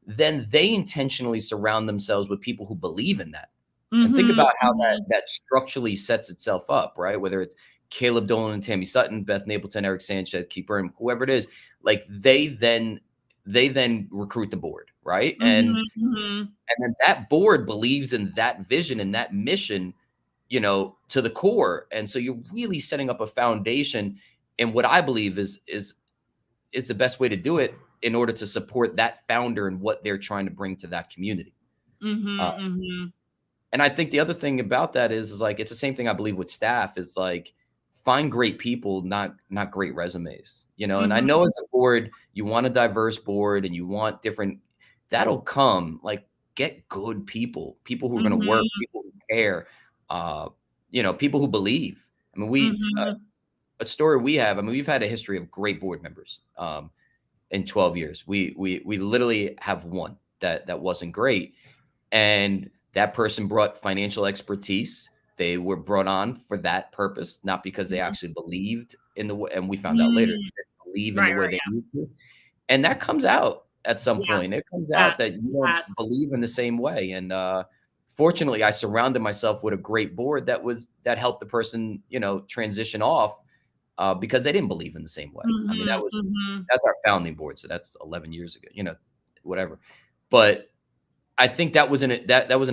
then they intentionally surround themselves with people who believe in that. And think about how that structurally sets itself up, right? Whether it's Caleb Dolan and Tammy Sutton, Beth Napleton, Eric Sanchez, Keeper, whoever it is, like they then recruit the board, right? And then that board believes in that vision and that mission, to the core. And so you're really setting up a foundation. And what I believe is the best way to do it in order to support that founder and what they're trying to bring to that community. And I think the other thing about that is like, it's the same thing I believe with staff, is like, find great people, not great resumes, and I know as a board, you want a diverse board and you want different, that'll come, like, get good people who are going to work, people who care, people who believe. I mean, a story we have, I mean, we've had a history of great board members in 12 years. We literally have one that wasn't great. And that person brought financial expertise. They were brought on for that purpose, not because they actually believed in the way, and we found out later, they believe in the way they need to. And that comes out at some point. It comes out that you don't believe in the same way. And fortunately, I surrounded myself with a great board that helped the person, transition off because they didn't believe in the same way. I mean, that's our founding board. So that's 11 years ago, whatever. But I think that was an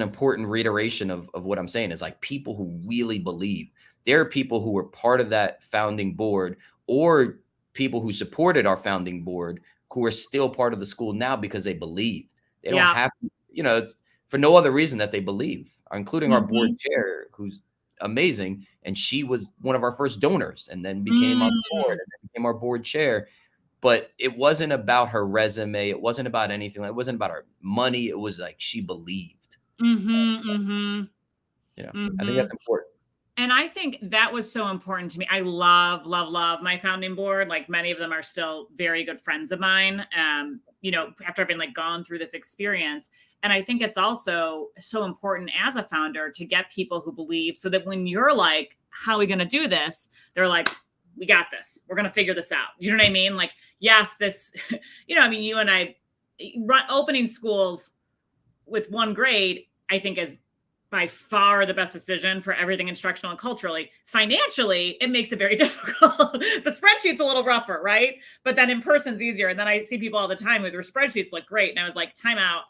important reiteration of what I'm saying, is like, people who really believe. There are people who were part of that founding board, or people who supported our founding board, who are still part of the school now because they believed. They don't have to, it's for no other reason that they believe, including our board chair, who's amazing. And she was one of our first donors and then became on board and then became our board chair. But it wasn't about her resume. It wasn't about anything. It wasn't about her money. It was like, she believed. I think that's important. And I think that was so important to me. I love, love, love my founding board. Like many of them are still very good friends of mine. After having like gone through this experience. And I think it's also so important as a founder to get people who believe, so that when you're like, how are we going to do this? They're like, we got this. We're going to figure this out. You know what I mean? Like, yes, this, you and I opening schools with one grade, I think is by far the best decision for everything instructional and culturally. Financially, it makes it very difficult. The spreadsheet's a little rougher, right? But then in person's easier. And then I see people all the time with their spreadsheets look great. And I was like, time out.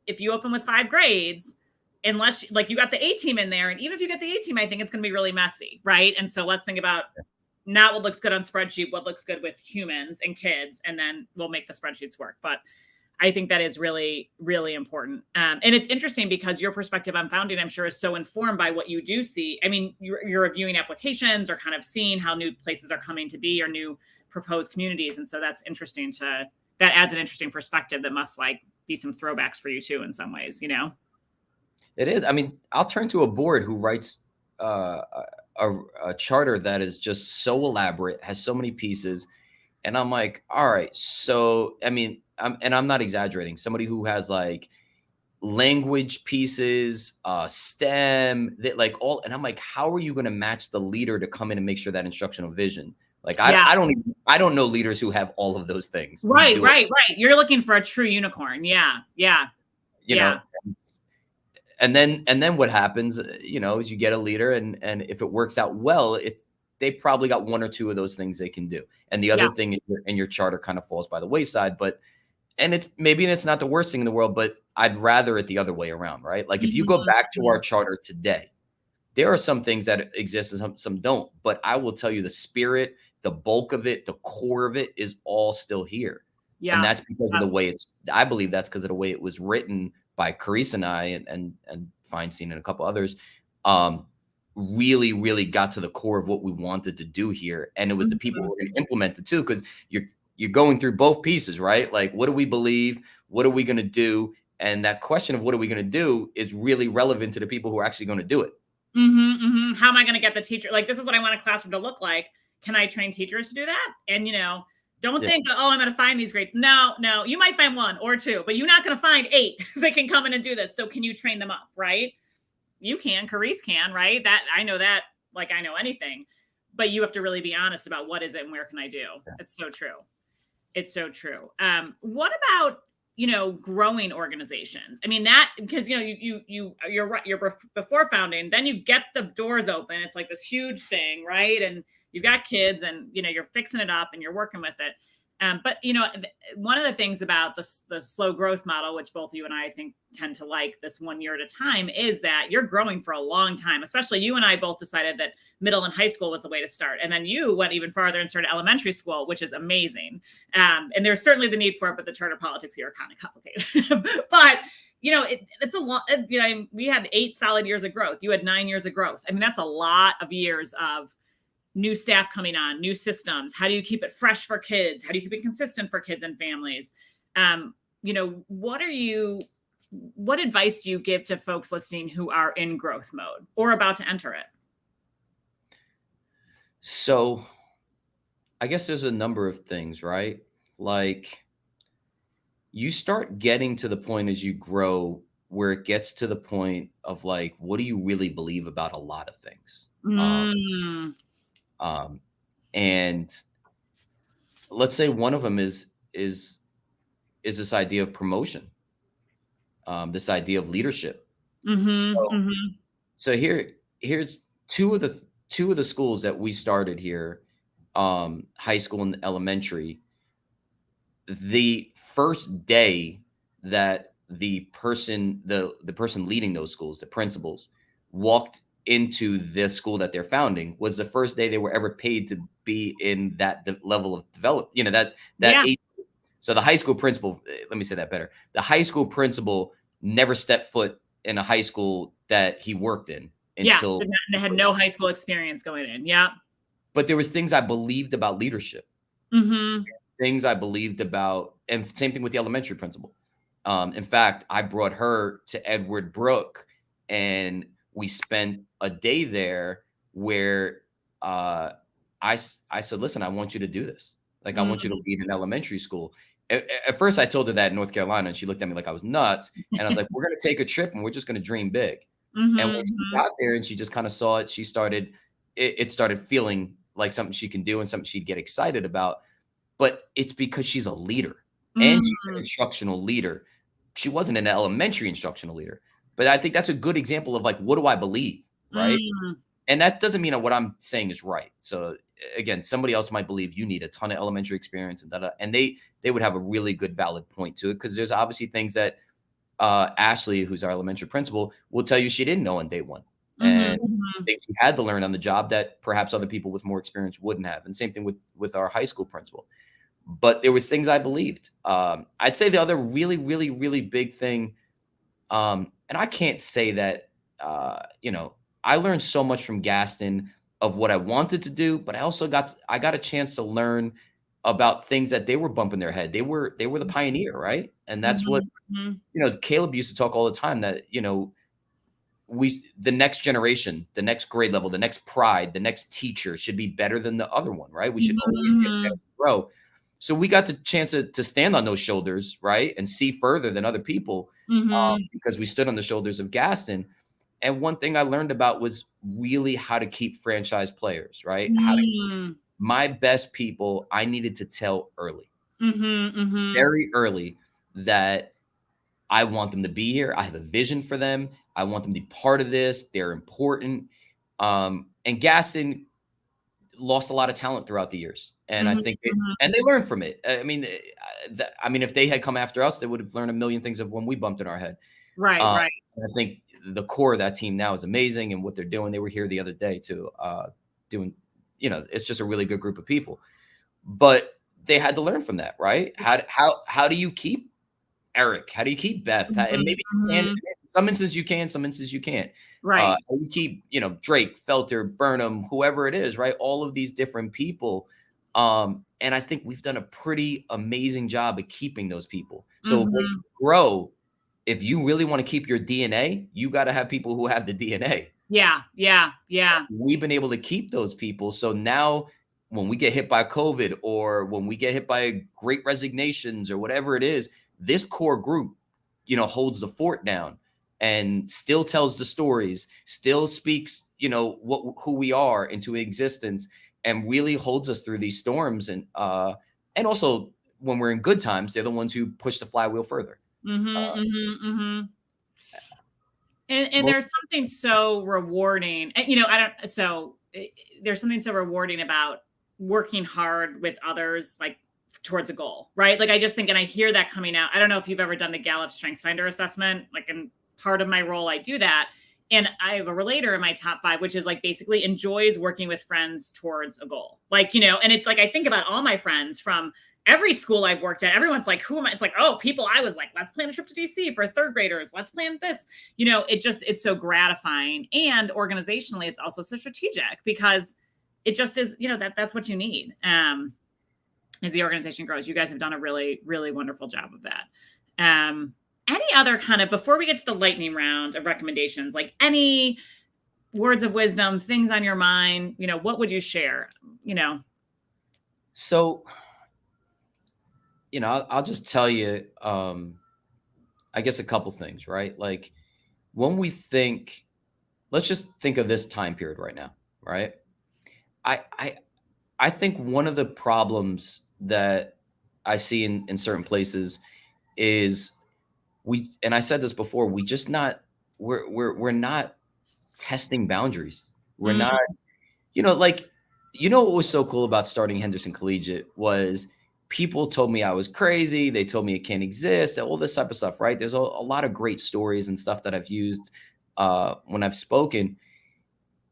If you open with 5 grades, unless like you got the A team in there, and even if you get the A team, I think it's going to be really messy, right? And so let's think about not what looks good on spreadsheet, what looks good with humans and kids, and then we'll make the spreadsheets work. But I think that is really, really important. And it's interesting because your perspective on founding, I'm sure, is so informed by what you do see. I mean, you're reviewing applications or kind of seeing how new places are coming to be or new proposed communities. And so that's interesting that adds an interesting perspective that must like be some throwbacks for you too, in some ways, It is. I mean, I'll turn to a board who writes a charter that is just so elaborate, has so many pieces. And I'm like, all right, so, I mean, I'm not exaggerating. Somebody who has like language pieces, STEM, that like all, and I'm like, how are you going to match the leader to come in and make sure that instructional vision? Like, I don't know leaders who have all of those things. Right. You're looking for a true unicorn. Yeah. You know, and then what happens, is you get a leader and if it works out well, they probably got 1 or 2 of those things they can do. And the other thing in your charter kind of falls by the wayside, and it's not the worst thing in the world, but I'd rather it the other way around, right? Like if you go back to our charter today, there are some things that exist and some don't, but I will tell you the spirit, the bulk of it, the core of it is all still here. Yeah. And that's because of the way I believe that's because of the way it was written by Carice and I and Feinstein and a couple others. Really, really got to the core of what we wanted to do here. And it was the people who were going to implement it too, because you're going through both pieces, right? Like, what do we believe? What are we going to do? And that question of what are we going to do is really relevant to the people who are actually going to do it. How am I going to get the teacher? Like, this is what I want a classroom to look like. Can I train teachers to do that? And, don't think, oh, I'm going to find these great. No, you might find 1 or 2, but you're not going to find 8 that can come in and do this. So can you train them up, right? You can, Carice can, right? That I know that, like I know anything, but you have to really be honest about what is it and where can I do? Yeah. It's so true. It's so true. What about, growing organizations? I mean, that, because, you're right. You're before founding, then you get the doors open. It's like this huge thing, right? And you've got kids and, you're fixing it up and you're working with it. But, one of the things about the slow growth model, which both you and I think tend to like this 1 year at a time, is that you're growing for a long time. Especially you and I both decided that middle and high school was the way to start. And then you went even farther and started elementary school, which is amazing. And there's certainly the need for it, but the charter politics here are kind of complicated. But, it's a lot, we had 8 solid years of growth. You had 9 years of growth. I mean, that's a lot of years of new staff coming on, new systems. How do you keep it fresh for kids? How do you keep it consistent for kids and families? What advice do you give to folks listening who are in growth mode or about to enter it? So I guess there's a number of things, right? Like you start getting to the point as you grow where it gets to the point of like, what do you really believe about a lot of things? And let's say one of them is this idea of promotion, this idea of leadership. So here's two of the schools that we started here, high school and elementary. The first day that the person leading those schools, the principals, walked into the school that they're founding was the first day they were ever paid to be in that level of development, age. So the high school principal, let me say that better. The high school principal never stepped foot in a high school that he worked in until they had no high school experience going in. Yeah. But there was things I believed about leadership, things I believed about, and same thing with the elementary principal. In fact, I brought her to Edward Brook and we spent a day there where I said, listen, I want you to do this. Like, I want you to Mm. lead an elementary school. At first, I told her that in North Carolina, and she looked at me like I was nuts. And I was like, we're going to take a trip, and we're just going to dream big. And when she got there and she just kind of saw it, it started feeling like something she can do and something she'd get excited about. But it's because she's a leader and she's an instructional leader. She wasn't an elementary instructional leader, but I think that's a good example of like, what do I believe? Right. And that doesn't mean that what I'm saying is right. So again, somebody else might believe you need a ton of elementary experience and they would have a really good valid point to it. Cause there's obviously things that Ashley, who's our elementary principal, will tell you she didn't know on day one. And things she had to learn on the job that perhaps other people with more experience wouldn't have. And same thing with our high school principal. But there was things I believed. I'd say the other really, really, really big thing, and I can't say that, I learned so much from Gaston of what I wanted to do, but I also got a chance to learn about things that they were bumping their head. They were the pioneer, right? And that's what, Caleb used to talk all the time that, the next generation, the next grade level, the next pride, the next teacher should be better than the other one, right? We should always get better and grow. So we got the chance to stand on those shoulders, right? And see further than other people because we stood on the shoulders of Gaston. And one thing I learned about was really how to keep franchise players, right? My best people, I needed to tell early, very early, that I want them to be here. I have a vision for them. I want them to be part of this. They're important. And Gaston lost a lot of talent throughout the years. And I think they learned from it. I mean, if they had come after us, they would have learned a million things of when we bumped in our head. Right. I think the core of that team now is amazing and what they're doing. They were here the other day too, doing, it's just a really good group of people. But they had to learn from that, right? How do you keep Eric? How do you keep Beth? And maybe you can. Some instances you can, some instances you can't. Right. You keep, Drake, Felter, Burnham, whoever it is, right? All of these different people. And I think we've done a pretty amazing job of keeping those people. So when you grow, if you really want to keep your DNA, you got to have people who have the DNA. Yeah. We've been able to keep those people. So now when we get hit by COVID or when we get hit by great resignations or whatever it is, this core group, holds the fort down and still tells the stories, still speaks, who we are into existence and really holds us through these storms. And also when we're in good times, they're the ones who push the flywheel further. And there's something so rewarding, there's something so rewarding about working hard with others, like towards a goal, right? Like I just think, and I hear that coming out. I don't know if you've ever done the Gallup Strengths Finder assessment, like in part of my role, I do that. And I have a relator in my top 5, which is like basically enjoys working with friends towards a goal. Like, and it's like, I think about all my friends from every school I've worked at, everyone's like, who am I? It's like, oh, people I was like, let's plan a trip to DC for 3rd graders. Let's plan this, it's so gratifying. And organizationally, it's also so strategic because it just is, that's what you need. As the organization grows, you guys have done a really, really wonderful job of that. Any other kind of, before we get to the lightning round of recommendations, like any words of wisdom, things on your mind, what would you share? So, I'll just tell you, I guess a couple things, right? Like when we think, let's just think of this time period right now, right? I think one of the problems that I see in certain places is and I said this before, we're not testing boundaries. We're not, what was so cool about starting Henderson Collegiate was people told me I was crazy. They told me it can't exist, all this type of stuff, right? There's a lot of great stories and stuff that I've used when I've spoken,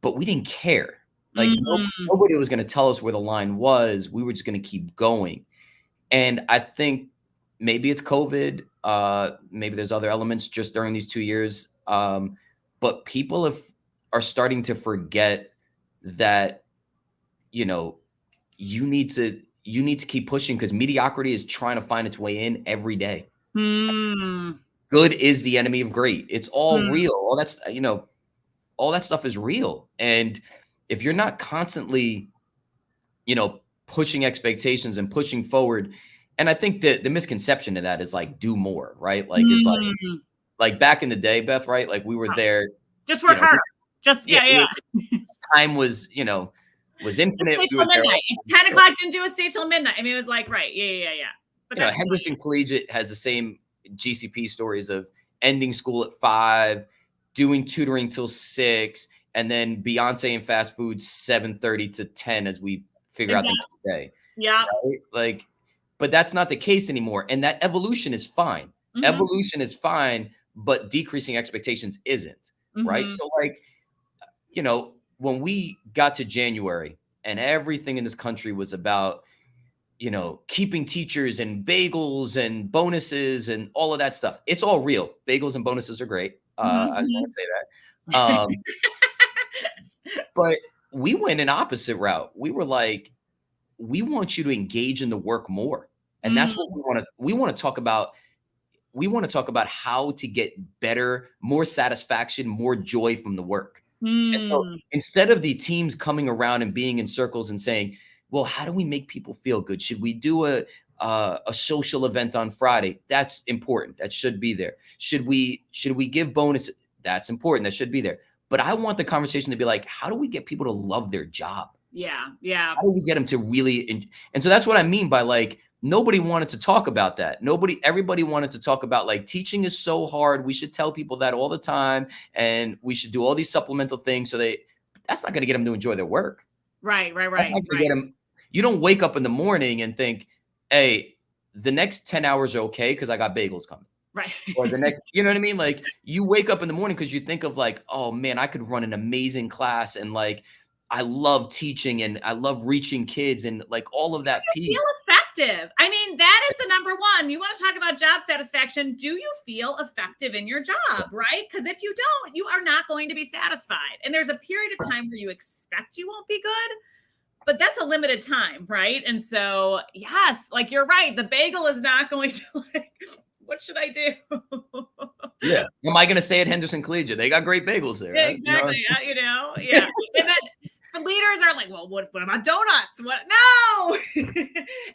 but we didn't care. Like nobody was going to tell us where the line was. We were just going to keep going. And I think maybe it's COVID. Maybe there's other elements just during these 2 years. But people are starting to forget that, you need to keep pushing because mediocrity is trying to find its way in every day. Good is the enemy of great. It's all real. All that stuff is real. And if you're not constantly, pushing expectations and pushing forward, and I think that the misconception of that is like do more, right? Like it's like back in the day, Beth, right? Like we were there, just work harder. Just yeah. Time was, was infinite. Stay till midnight. 10 o'clock didn't do it, stay till midnight. I mean, it was like, right. Yeah. But Henderson Collegiate has the same GCP stories of ending school at 5, doing tutoring till 6, and then Beyonce and fast food 7:30 to 10 as we figure out the next day. Yeah. Right? Like, but that's not the case anymore. And that evolution is fine. Evolution is fine, but decreasing expectations isn't. Right. So like, when we got to January and everything in this country was about, keeping teachers and bagels and bonuses and all of that stuff. It's all real. Bagels and bonuses are great. I just want to say that. But we went an opposite route. We were like, we want you to engage in the work more. And that's what we want to talk about. We want to talk about how to get better, more satisfaction, more joy from the work. And so instead of the teams coming around and being in circles and saying, well, how do we make people feel good? Should we do a social event on Friday? That's important. That should be there. Should we give bonuses? That's important. That should be there. But I want the conversation to be like, how do we get people to love their job? Yeah. How do we get them to really? And so that's what I mean by like, nobody wanted to talk about that. Everybody wanted to talk about like teaching is so hard. We should tell people that all the time. And we should do all these supplemental things. So that's not going to get them to enjoy their work. Right. That's not gonna get them. You don't wake up in the morning and think, hey, the next 10 hours are okay because I got bagels coming. Right. Or the next, you know what I mean? Like you wake up in the morning because you think of like, oh man, I could run an amazing class and like, I love teaching and I love reaching kids and like all of that piece. Feel effective. I mean, that is the number one. You want to talk about job satisfaction. Do you feel effective in your job, right? Because if you don't, you are not going to be satisfied. And there's a period of time where you expect you won't be good, but that's a limited time, right? And so, yes, like you're right. The bagel is not going to like, what should I do? Yeah. Am I going to stay at Henderson Collegiate? They got great bagels there. Right? Exactly. Yeah. And then the leaders are like, well, what about donuts? What? No. And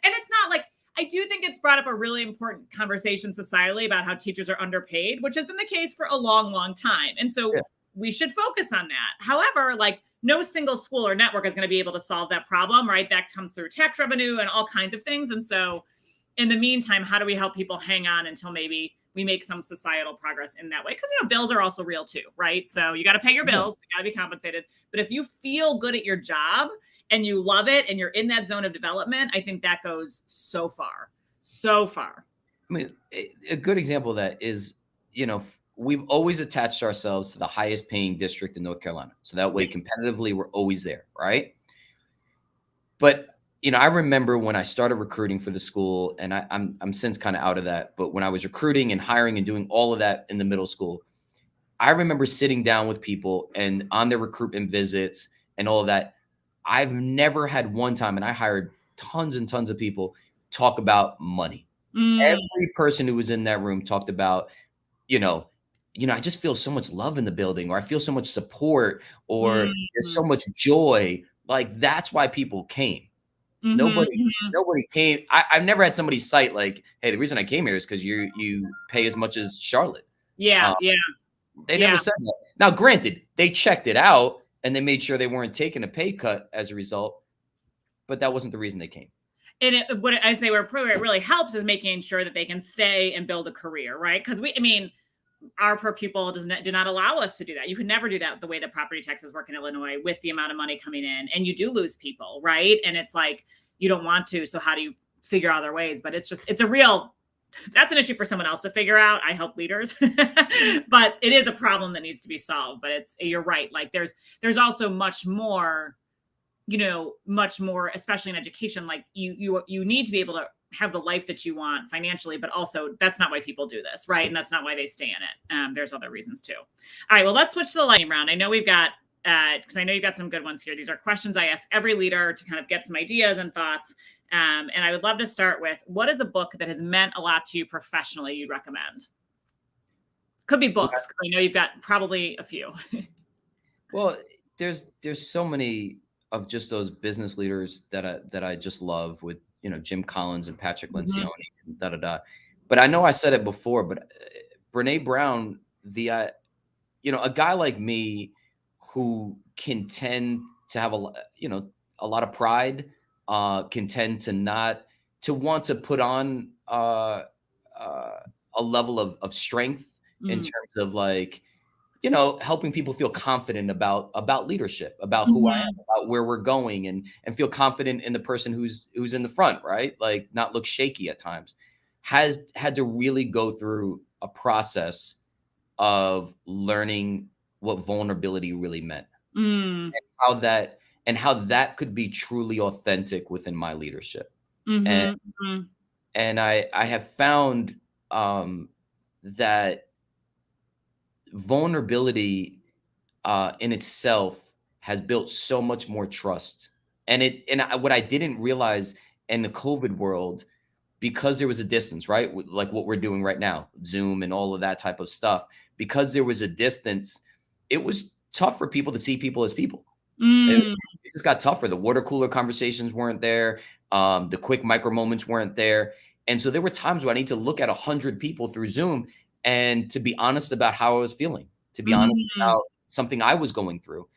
it's not like, I do think it's brought up a really important conversation societally about how teachers are underpaid, which has been the case for a long, long time. And so we should focus on that. However, like no single school or network is going to be able to solve that problem, right? That comes through tax revenue and all kinds of things. And so in the meantime, how do we help people hang on until maybe we make some societal progress in that way? Because, bills are also real too, right? So you got to pay your bills, you got to be compensated. But if you feel good at your job and you love it and you're in that zone of development, I think that goes so far. I mean, a good example of that is, we've always attached ourselves to the highest paying district in North Carolina. So that way, competitively, we're always there, right? But I remember when I started recruiting for the school, and I'm since kind of out of that. But when I was recruiting and hiring and doing all of that in the middle school, I remember sitting down with people and on their recruitment visits and all of that. I've never had one time, and I hired tons and tons of people, talk about money. Every person who was in that room talked about, I just feel so much love in the building, or I feel so much support, or there's so much joy. Like that's why people came. Nobody came. I've never had somebody cite like, hey, the reason I came here is because you pay as much as Charlotte. Yeah. They never said that. Now, granted, they checked it out and they made sure they weren't taking a pay cut as a result, but that wasn't the reason they came. And what I say where it really helps is making sure that they can stay and build a career, right? Because our per pupil did not allow us to do that. You could never do that the way that property taxes work in Illinois with the amount of money coming in, and you do lose people, right? And it's like, you don't want to. So how do you figure out other ways? But that's an issue for someone else to figure out. I help leaders, but it is a problem that needs to be solved. But you're right. Like there's also much more, especially in education. Like you need to be able to have the life that you want financially, but also that's not why people do this, right? And that's not why they stay in it. There's other reasons too. All right, well, let's switch to the lightning round. I know we've got, because I know you've got some good ones here. These are questions I ask every leader to kind of get some ideas and thoughts. And I would love to start with, what is a book that has meant a lot to you professionally you'd recommend? Could be books, because I know you've got probably a few. Well, there's so many of just those business leaders that I just love with, Jim Collins and Patrick Lencioni, Mhm. and da da da. But I know I said it before, but Brene Brown, a guy like me who can tend to have a lot of pride, can tend to not to want to put on uh, a level of strength in Mm. terms of like, helping people feel confident about leadership, about who I Mhm. am, about where we're going, and feel confident in the person who's in the front, right? Like not look shaky at times. Has had to really go through a process of learning what vulnerability really meant, Mm. how that how that could be truly authentic within my leadership. And Mhm. Mhm. I have found that vulnerability in itself has built so much more trust. What I didn't realize in the COVID world, because there was a distance, right? Like what we're doing right now, Zoom and all of that type of stuff, because there was a distance, it was tough for people to see people as people. Mm. It just got tougher. The water cooler conversations weren't there. The quick micro moments weren't there. And so there were times where I need to look at 100 people through Zoom and to be honest about how I was feeling, to be honest Mhm. about something I was going through.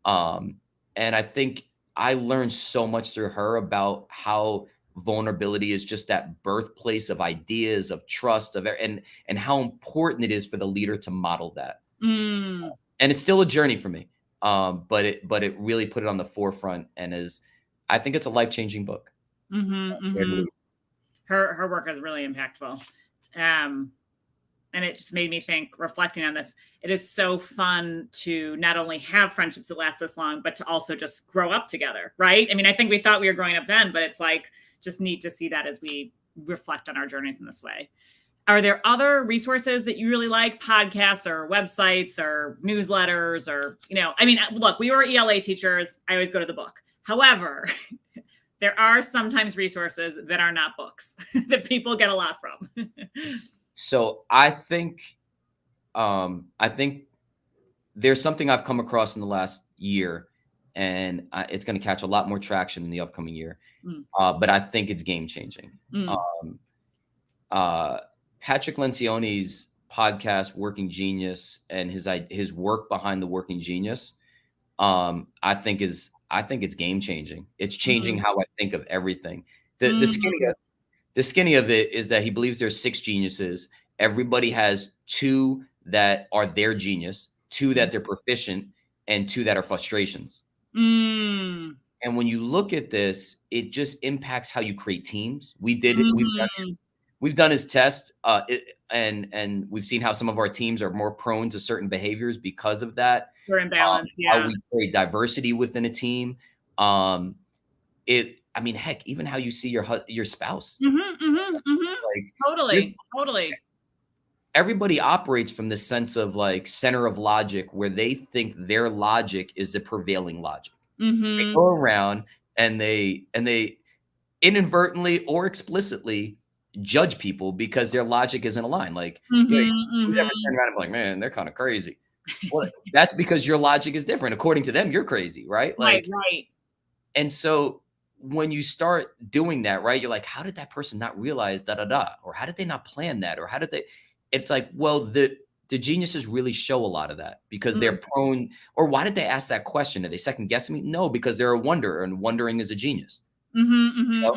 Um, and I think I learned so much through her about how vulnerability is just that birthplace of ideas, of trust, and how important it is for the leader to model that. Mm. And it's still a journey for me. But it really put it on the forefront, and is I think it's a life-changing book. Mhm. Dare to Mhm. Lead. Her work is really impactful. Um, and it just made me think, reflecting on this, it is so fun to not only have friendships that last this long, but to also just grow up together, right? I mean, I think we thought we were growing up then, but it's like just neat to see that as we reflect on our journeys in this way. Are there other resources that you really like, podcasts or websites or newsletters, or, I mean, look, we were ELA teachers. I always go to the book. However, there are sometimes resources that are not books that people get a lot from. So I think there's something I've come across in the last year, and it's going to catch a lot more traction in the upcoming year. Mm, But I think it's game changing. mm, Um, uh, Patrick Lencioni's podcast, Working Genius, and his work behind the Working Genius, I think it's game changing. It's changing mm, how I think of everything. The the skinny mm, of, the skinny of it is that he believes there's six geniuses. Everybody has two that are their genius, two that they're proficient, and two that are frustrations. mm, And when you look at this, it just impacts how you create teams. mm. We've done his test, and we've seen how some of our teams are more prone to certain behaviors because of that. We're in balance. How Yeah. we create diversity within a team. Um, I mean, heck, even how you see your spouse. Hmm. Hmm. Hmm. Like, there's Totally. Totally. everybody operates from this sense of like center of logic, where they think their logic is the prevailing logic. They Hmm. go around and they inadvertently or explicitly judge people because their logic isn't aligned. Like, Hmm. who's ever Hmm. turned around and be like, man, they're kind of crazy. Well, that's because your logic is different. According to them, you're crazy, right? Right. Like, Right. and so when you start doing that, right, you're like, how did that person not realize da da da? Or how did they not plan that? Or how did they? It's like, well, the geniuses really show a lot of that because Mm. they're prone. Or why did they ask that question? Are they second guessing me? No, because they're a wonderer, and wondering is a genius. Hmm. You Hmm. know?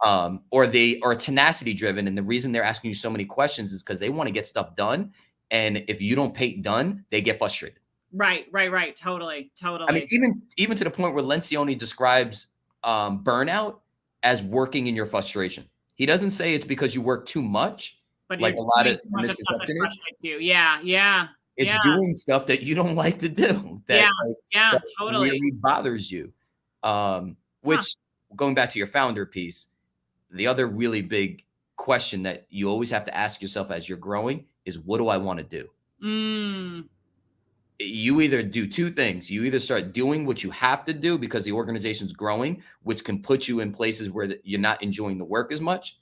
Hmm. Or they are tenacity driven, and the reason they're asking you so many questions is because they want to get stuff done. And if you don't pay done, they get frustrated. Right. Right. Right. Totally. I mean, Totally. even to the point where Lencioni describes burnout as working in your frustration. He doesn't say it's because you work too much, But you're like a lot doing of too the much of stuff that misconception is. frustrates you. Yeah. Yeah. It's Yeah. doing stuff that you don't like to do, Yeah. that Yeah. Totally. really bothers you. Huh. Which, going back to your founder piece, the other really big question that you always have to ask yourself as you're growing is, what do I want to do? Mm. You either do two things. You either start doing what you have to do because the organization's growing, which can put you in places where you're not enjoying the work as much,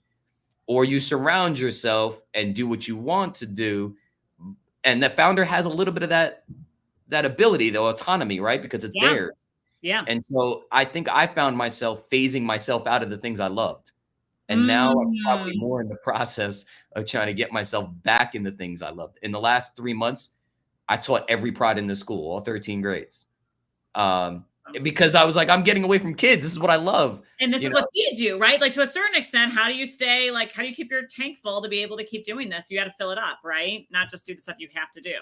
or you surround yourself and do what you want to do. And the founder has a little bit of that ability, the autonomy, right? Because it's Yeah. theirs. Yeah. And so I think I found myself phasing myself out of the things I loved. And now I'm probably more in the process of trying to get myself back in the things I loved. In the last 3 months, I taught every pride in the school, all 13 grades. Because I was like, I'm getting away from kids. This is what I love. And this is what feeds you, right? Like, to a certain extent, how do you stay, like, how do you keep your tank full to be able to keep doing this? You got to fill it up, right? Not just do the stuff you have to do.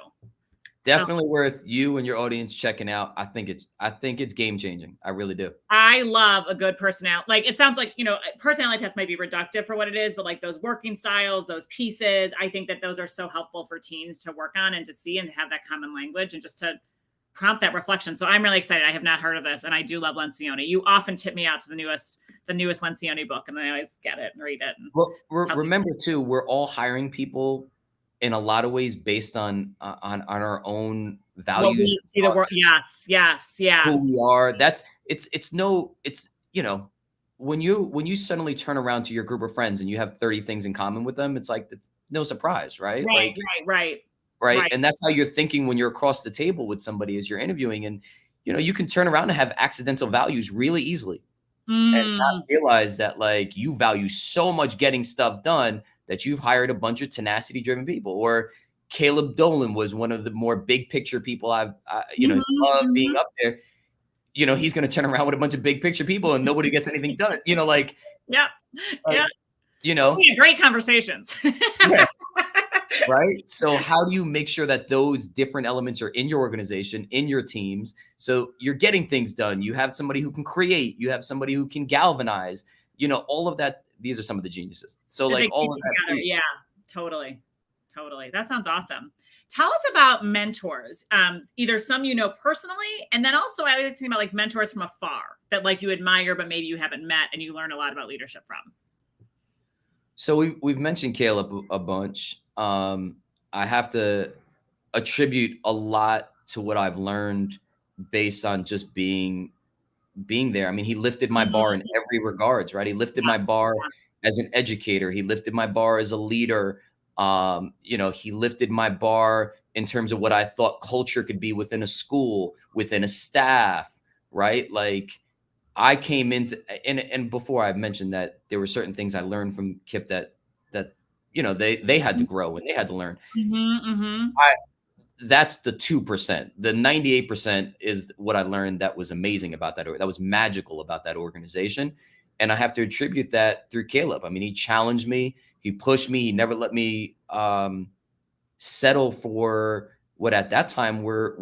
Definitely worth you and your audience checking out. I think it's game changing. I really do. I love a good personality. Like, it sounds like, you know, personality test might be reductive for what it is, but like those working styles, those pieces, I think that those are so helpful for teams to work on and to see and have that common language and just to prompt that reflection. So I'm really excited. I have not heard of this, and I do love Lencioni. You often tip me out to the newest Lencioni book, and then I always get it and read it. And well, remember too, we're all hiring people in a lot of ways based on our own values. What we see the world. Yes. Yeah. Who we are. It's you know, when you suddenly turn around to your group of friends and you have 30 things in common with them, it's like, it's no surprise, right? Right. And that's how you're thinking when you're across the table with somebody as you're interviewing. And, you know, you can turn around and have accidental values really easily and not realize that, like, you value so much getting stuff done that you've hired a bunch of tenacity driven people. Or Caleb Dolan was one of the more big picture people I've, love being up there. You know, he's going to turn around with a bunch of big picture people and nobody gets anything done. You know, like, yeah. You know, we had great conversations. Yeah. Right. So how do you make sure that those different elements are in your organization, in your teams, so you're getting things done? You have somebody who can create, you have somebody who can galvanize, you know, all of that. These are some of the geniuses. So like all of that. Together. Yeah, totally. That sounds awesome. Tell us about mentors, either some you know personally, and then also I was thinking about like mentors from afar that like you admire, but maybe you haven't met and you learn a lot about leadership from. So we've mentioned Caleb a bunch. I have to attribute a lot to what I've learned based on just being there. I mean, he lifted my bar in every regards, right? He lifted my bar as an educator. He lifted my bar as a leader. You know, he lifted my bar in terms of what I thought culture could be within a school, within a staff, right? Like, I came into, and before I mentioned that there were certain things I learned from Kip that you know, they had to grow and they had to learn. That's the 2%. The 98% is what I learned that was amazing about that. That was magical about that organization. And I have to attribute that through Caleb. I mean, he challenged me, he pushed me, he never let me settle for what at that time were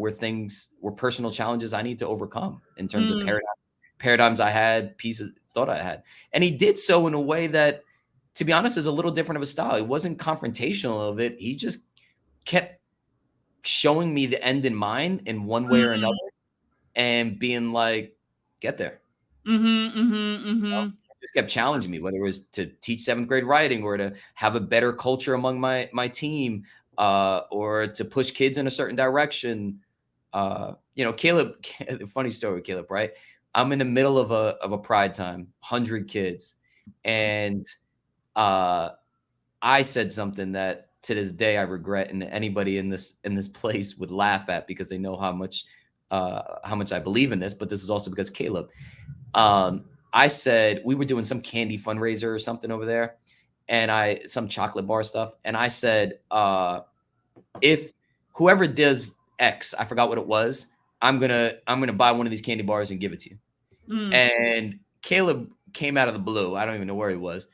personal challenges I need to overcome in terms of paradigms I had, pieces thought I had. And he did so in a way that, to be honest, is a little different of a style. It wasn't confrontational of it. He just kept showing me the end in mind in one way or another and being like, get there. You know? Just kept challenging me, whether it was to teach 7th grade writing or to have a better culture among my team, or to push kids in a certain direction. You know, Caleb, funny story with Caleb, right? I'm in the middle of a pride time, 100 kids. And I said something that to this day I regret, and anybody in this place would laugh at because they know how much I believe in this. But this is also because Caleb. I said we were doing some candy fundraiser or something over there, and some chocolate bar stuff, and I said, if whoever does X, I forgot what it was, I'm gonna buy one of these candy bars and give it to you. And Caleb came out of the blue. I don't even know where he was.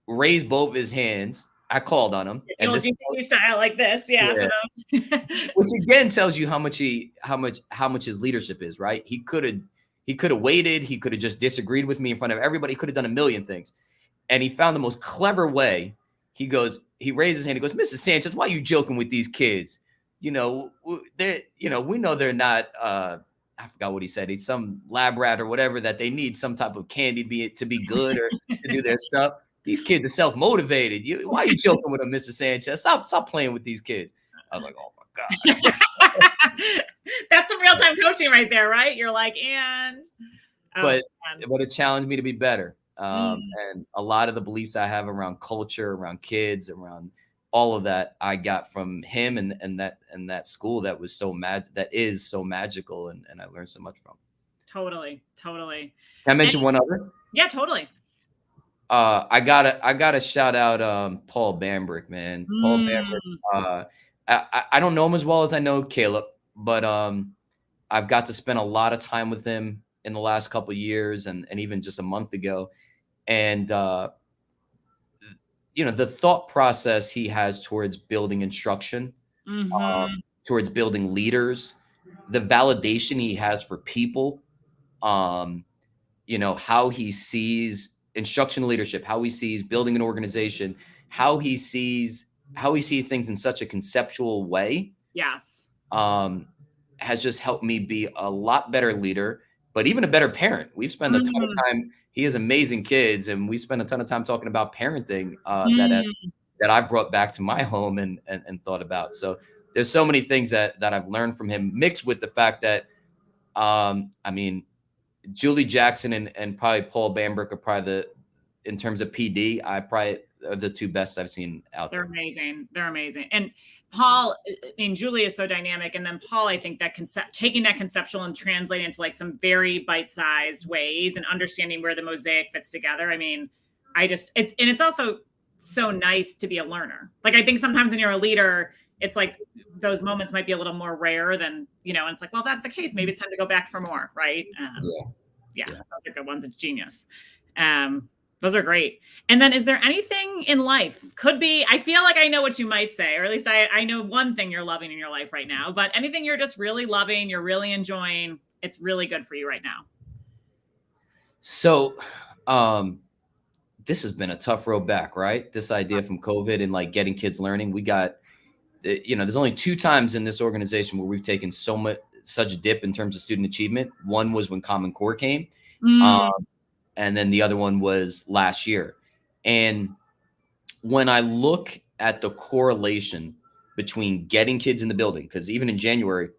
Raised both his hands. I called on him. And this style like this, yeah. For those. Which again tells you how much his leadership is, right? He could have waited. He could have just disagreed with me in front of everybody. He could have done a million things, and he found the most clever way. He raised his hand. He goes, "Mrs. Sanchez, why are you joking with these kids? You know, we know they're not." I forgot what he said. He's some lab rat or whatever, that they need some type of candy to be good or to do their stuff. These kids are self-motivated. Why are you joking with them, Mr. Sanchez? Stop playing with these kids. I was like, oh my God. That's some real-time coaching right there, right? You're like, and but it challenged me to be better. And a lot of the beliefs I have around culture, around kids, around all of that I got from him and that school that was that is so magical, and I learned so much from. Totally. Can I mention one other? Yeah, totally. I gotta shout out Paul Bambrick, man. Paul Bambrick. I don't know him as well as I know Caleb, but I've got to spend a lot of time with him in the last couple of years, and even just a month ago. And the thought process he has towards building instruction, towards building leaders, the validation he has for people, how he sees instructional leadership, how he sees building an organization, how he sees things in such a conceptual way. Yes. Has just helped me be a lot better leader, but even a better parent. We've spent a ton of time. He has amazing kids, and we spent a ton of time talking about parenting that I've brought back to my home and thought about. So there's so many things that I've learned from him, mixed with the fact that, Julie Jackson and probably Paul Bambrick are probably in terms of PD, I probably are the two best I've seen out there. They're amazing. And Paul, Julie is so dynamic. And then Paul, I think that taking that conceptual and translating into like some very bite-sized ways and understanding where the mosaic fits together. It's also so nice to be a learner. Like, I think sometimes when you're a leader, it's like those moments might be a little more rare than, and it's like, well, that's the case. Maybe it's time to go back for more. Right. Yeah. Those are good ones. It's genius. Those are great. And then is there anything in life, I feel like I know what you might say, or at least I know one thing you're loving in your life right now, but anything you're just really loving, you're really enjoying, it's really good for you right now. So, this has been a tough road back, right? This idea from COVID and like getting kids learning. We got, there's only 2 times in this organization where we've taken such a dip in terms of student achievement. One was when Common Core came. And then the other one was last year. And when I look at the correlation between getting kids in the building, because even in January,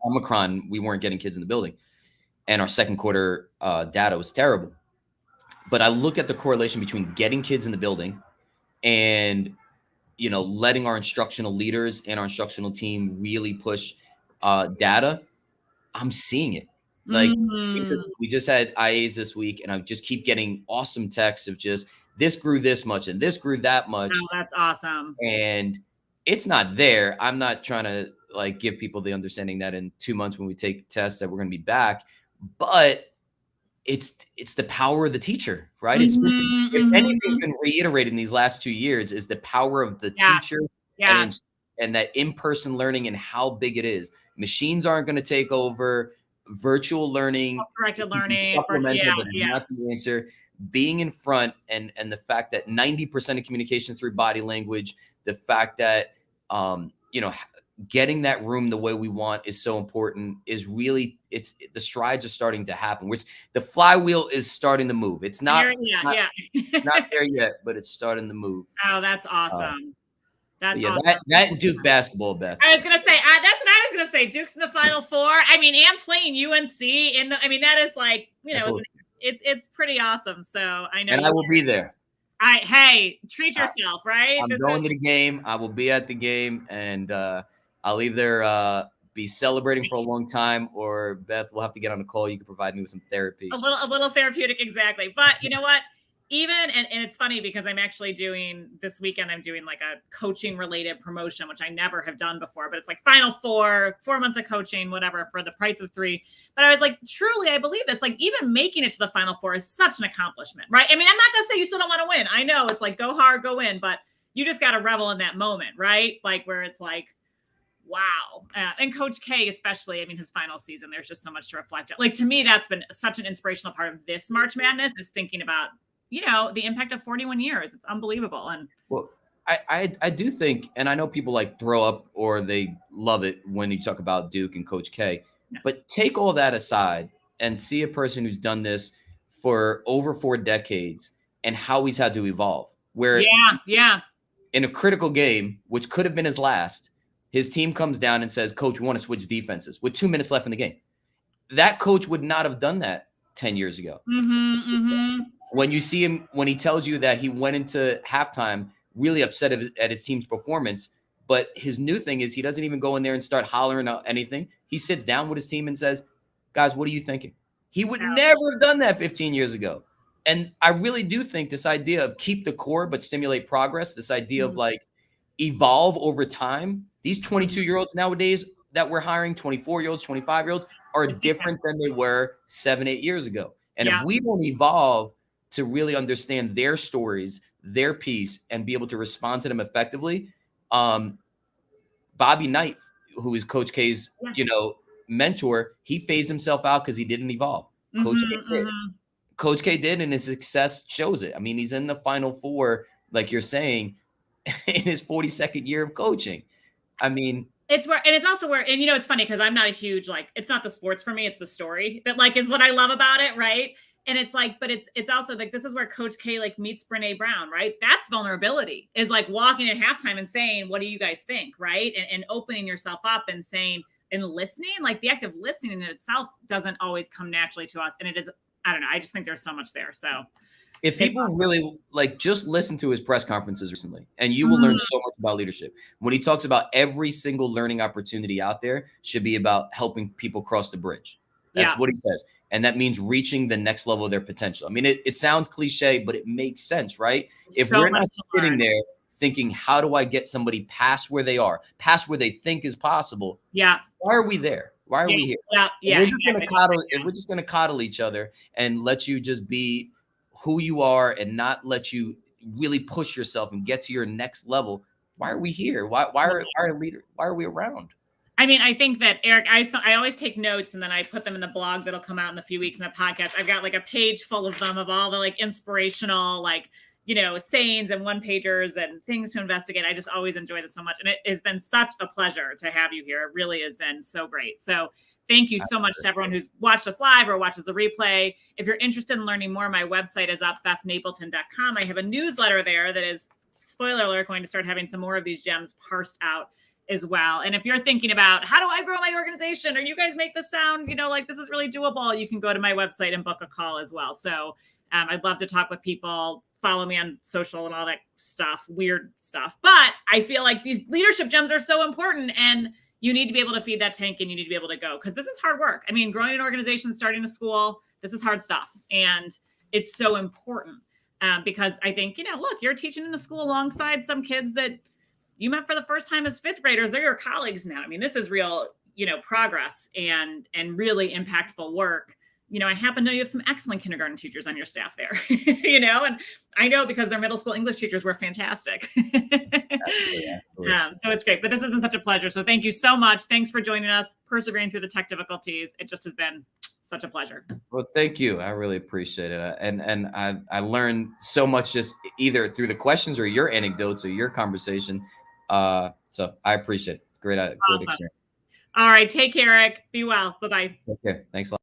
Omicron, we weren't getting kids in the building, and our second quarter data was terrible. But I look at the correlation between getting kids in the building and, letting our instructional leaders and our instructional team really push data. I'm seeing it. Like, we just had IAs this week, and I just keep getting awesome texts of just this grew this much and this grew that much. Oh, that's awesome. And it's not there. I'm not trying to like give people the understanding that in 2 months when we take tests that we're going to be back, but it's the power of the teacher, right? If anything's been reiterated in these last 2 years is the power of the teacher and that in-person learning and how big it is. Machines aren't going to take over. Virtual learning, directed learning, supplemental, but not the answer. Being in front and the fact that 90% of communication through body language, the fact that getting that room the way we want is so important. Is really the strides are starting to happen. Which the flywheel is starting to move. It's not not there yet, but it's starting to move. Oh, that's awesome. That's awesome. That and Duke basketball, Beth. I was gonna say that's what I was gonna say. Duke's in the Final Four. And playing UNC that is like it's pretty awesome. So I know, and I will be there. Hey, treat yourself, right? I'm going to the game. I will be at the game, and I'll either be celebrating for a long time, or Beth will have to get on a call. You can provide me with some therapy. A little therapeutic, exactly. But you know what? And it's funny because I'm actually doing this weekend, I'm doing like a coaching related promotion, which I never have done before, but it's like Final Four, 4 months of coaching, whatever, for the price of 3. But I was like, truly, I believe this, like even making it to the Final Four is such an accomplishment, right? I'm not going to say you still don't want to win. I know it's like, go hard, go in, but you just got to revel in that moment, right? Like where it's like, wow. And Coach K, especially, his final season, there's just so much to reflect on. Like, to me, that's been such an inspirational part of this March Madness is thinking about, the impact of 41 years. It's unbelievable. And well, I do think, and I know people like throw up or they love it when you talk about Duke and Coach K, but take all that aside and see a person who's done this for over 4 decades and how he's had to evolve. Where in a critical game, which could have been his last, his team comes down and says, "Coach, we want to switch defenses," with 2 minutes left in the game. That coach would not have done that 10 years ago. When you see him, when he tells you that he went into halftime really upset at his team's performance. But his new thing is he doesn't even go in there and start hollering out anything. He sits down with his team and says, guys, what are you thinking? He would never have done that 15 years ago. And I really do think this idea of keep the core but stimulate progress, this idea of like evolve over time. These 22-year-olds nowadays that we're hiring, 24-year-olds, 25-year-olds, are different than they were 7, 8 years ago. And if we don't evolve to really understand their stories, their piece, and be able to respond to them effectively, Bobby Knight, who is Coach K's, mentor, he phased himself out because he didn't evolve. Coach K did. Coach K did, and his success shows it. I mean, he's in the Final Four, like you're saying, in his 42nd year of coaching. I mean, it's where, and it's also where, and it's funny because I'm not a huge, like, it's not the sports for me, it's the story that like is what I love about it, right? And it's like, but it's also like, this is where Coach K like meets Brene Brown, right? That's vulnerability, is like walking at halftime and saying, what do you guys think, right? And opening yourself up and saying, and listening, like the act of listening in itself doesn't always come naturally to us. And it is, I don't know, I just think there's so much there. So if people really like, just listen to his press conferences recently, and you will learn so much about leadership. When he talks about every single learning opportunity out there should be about helping people cross the bridge. That's what he says. And that means reaching the next level of their potential. I mean, it sounds cliche, but it makes sense, right? If we're not sitting there thinking, how do I get somebody past where they are, past where they think is possible? Yeah. Why are we there? Why are we here? Yeah. We're just gonna coddle. We're just gonna coddle each other and let you just be who you are and not let you really push yourself and get to your next level. Why are we here? Why are we around? I mean, I think that, Eric, I always take notes and then I put them in the blog that'll come out in a few weeks in the podcast. I've got like a page full of them, of all the like inspirational, like, sayings and one pagers and things to investigate. I just always enjoy this so much. And it has been such a pleasure to have you here. It really has been so great. So thank you so much to everyone who's watched us live or watches the replay. If you're interested in learning more, my website is up, bethnapleton.com. I have a newsletter there that is, spoiler alert, going to start having some more of these gems parsed out as well. And if you're thinking about how do I grow my organization, or you guys make this sound, like this is really doable, you can go to my website and book a call as well. So I'd love to talk with people. Follow me on social and all that stuff, weird stuff. But I feel like these leadership gems are so important, and you need to be able to feed that tank, and you need to be able to go, because this is hard work. I mean, growing an organization, starting a school, this is hard stuff. And it's so important because I think, look, you're teaching in a school alongside some kids that you met for the first time as fifth graders. They're your colleagues now. I mean, this is real, progress and really impactful work. I happen to know you have some excellent kindergarten teachers on your staff there, and I know because their middle school English teachers were fantastic. Absolutely. So it's great, but this has been such a pleasure. So thank you so much. Thanks for joining us, persevering through the tech difficulties. It just has been such a pleasure. Well, thank you. I really appreciate it. And I learned so much just either through the questions or your anecdotes or your conversation. So I appreciate it. It's great. Awesome. Great experience. All right. Take care, Eric. Be well. Bye-bye. Okay. Thanks a lot.